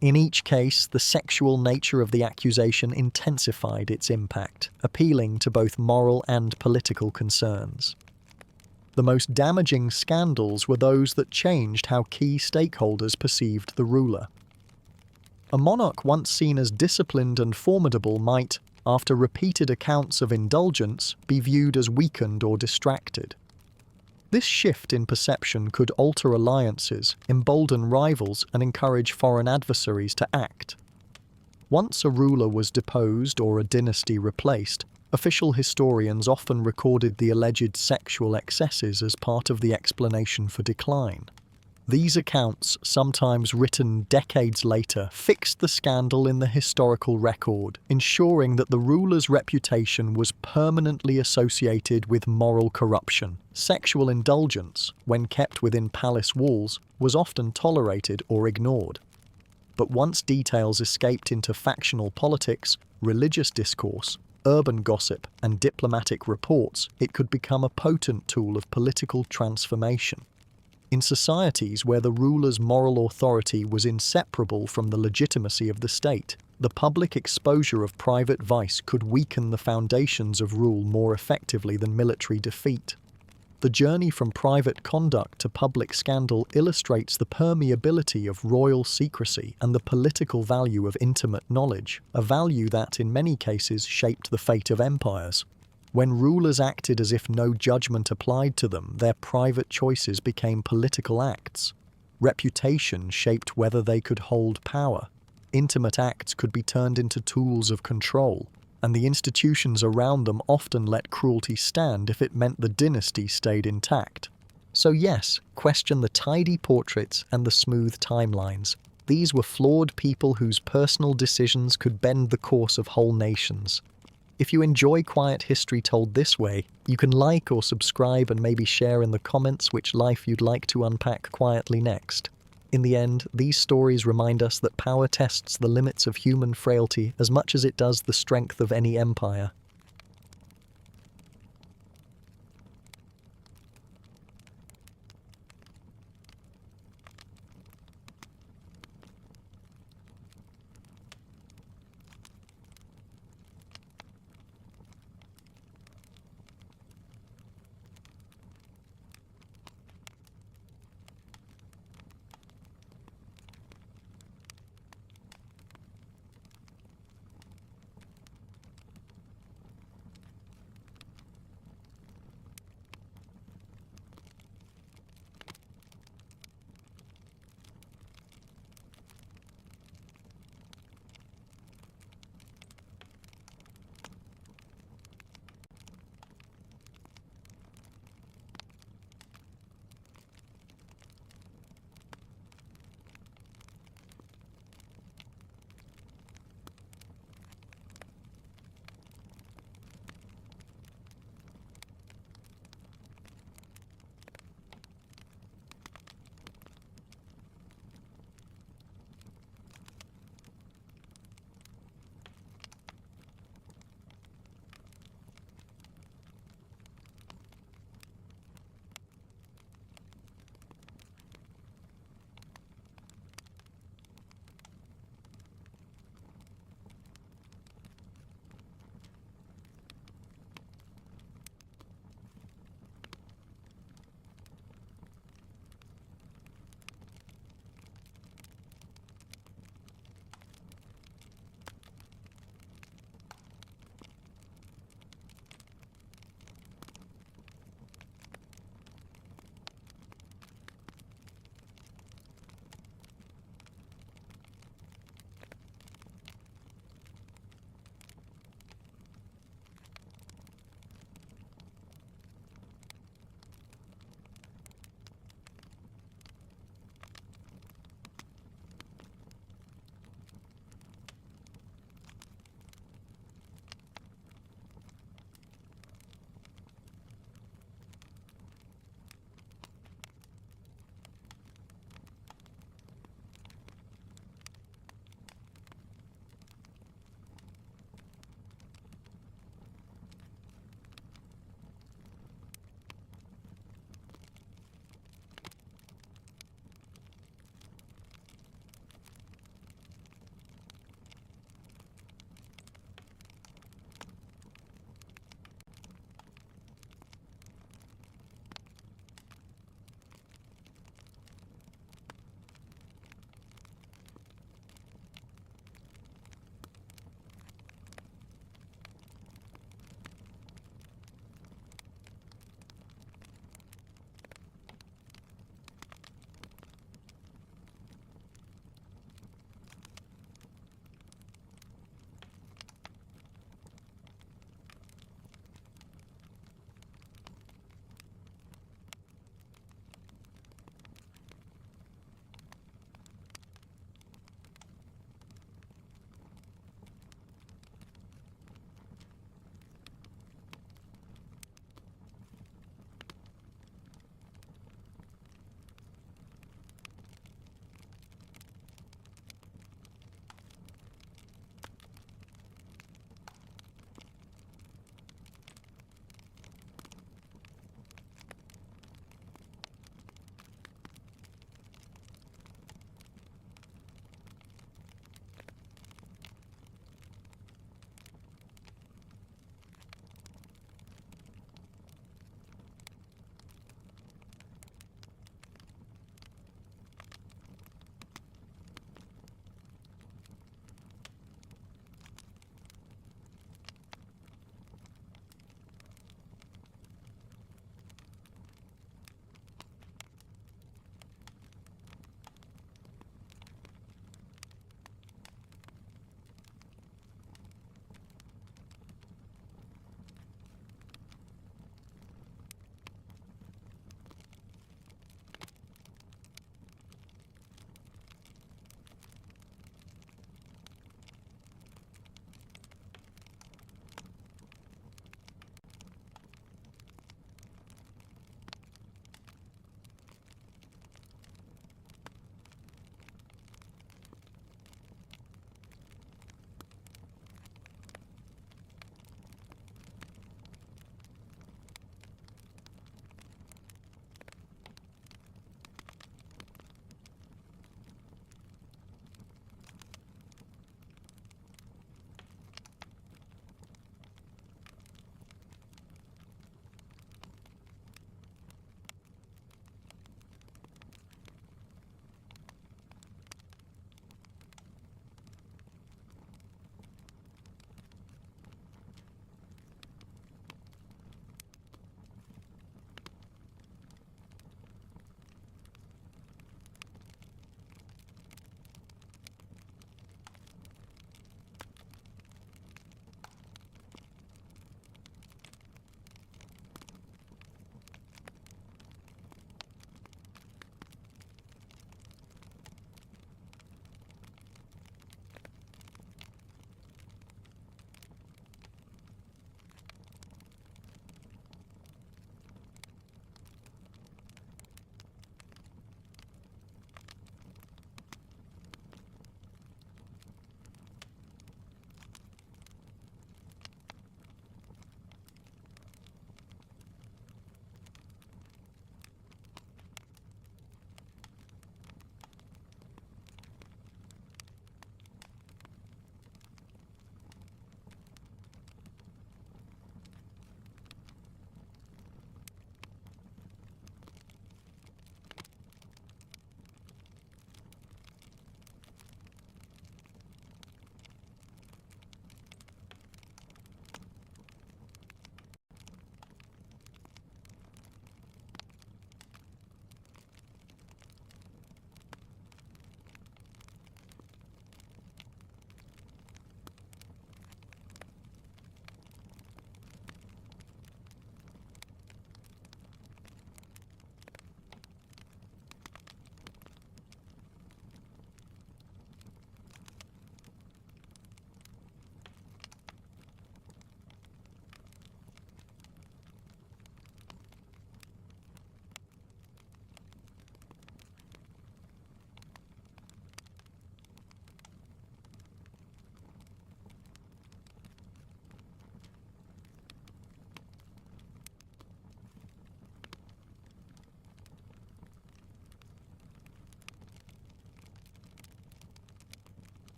In each case, the sexual nature of the accusation intensified its impact, appealing to both moral and political concerns. The most damaging scandals were those that changed how key stakeholders perceived the ruler. A monarch once seen as disciplined and formidable might, after repeated accounts of indulgence, be viewed as weakened or distracted. This shift in perception could alter alliances, embolden rivals, and encourage foreign adversaries to act. Once a ruler was deposed or a dynasty replaced, official historians often recorded the alleged sexual excesses as part of the explanation for decline. These accounts, sometimes written decades later, fixed the scandal in the historical record, ensuring that the ruler's reputation was permanently associated with moral corruption. Sexual indulgence, when kept within palace walls, was often tolerated or ignored. But once details escaped into factional politics, religious discourse, urban gossip, and diplomatic reports, it could become a potent tool of political transformation. In societies where the ruler's moral authority was inseparable from the legitimacy of the state, the public exposure of private vice could weaken the foundations of rule more effectively than military defeat. The journey from private conduct to public scandal illustrates the permeability of royal secrecy and the political value of intimate knowledge, a value that, in many cases, shaped the fate of empires. When rulers acted as if no judgment applied to them, their private choices became political acts. Reputation shaped whether they could hold power. Intimate acts could be turned into tools of control, and the institutions around them often let cruelty stand if it meant the dynasty stayed intact. So yes, question the tidy portraits and the smooth timelines. These were flawed people whose personal decisions could bend the course of whole nations. If you enjoy quiet history told this way, you can like or subscribe and maybe share in the comments which life you'd like to unpack quietly next. In the end, these stories remind us that power tests the limits of human frailty as much as it does the strength of any empire.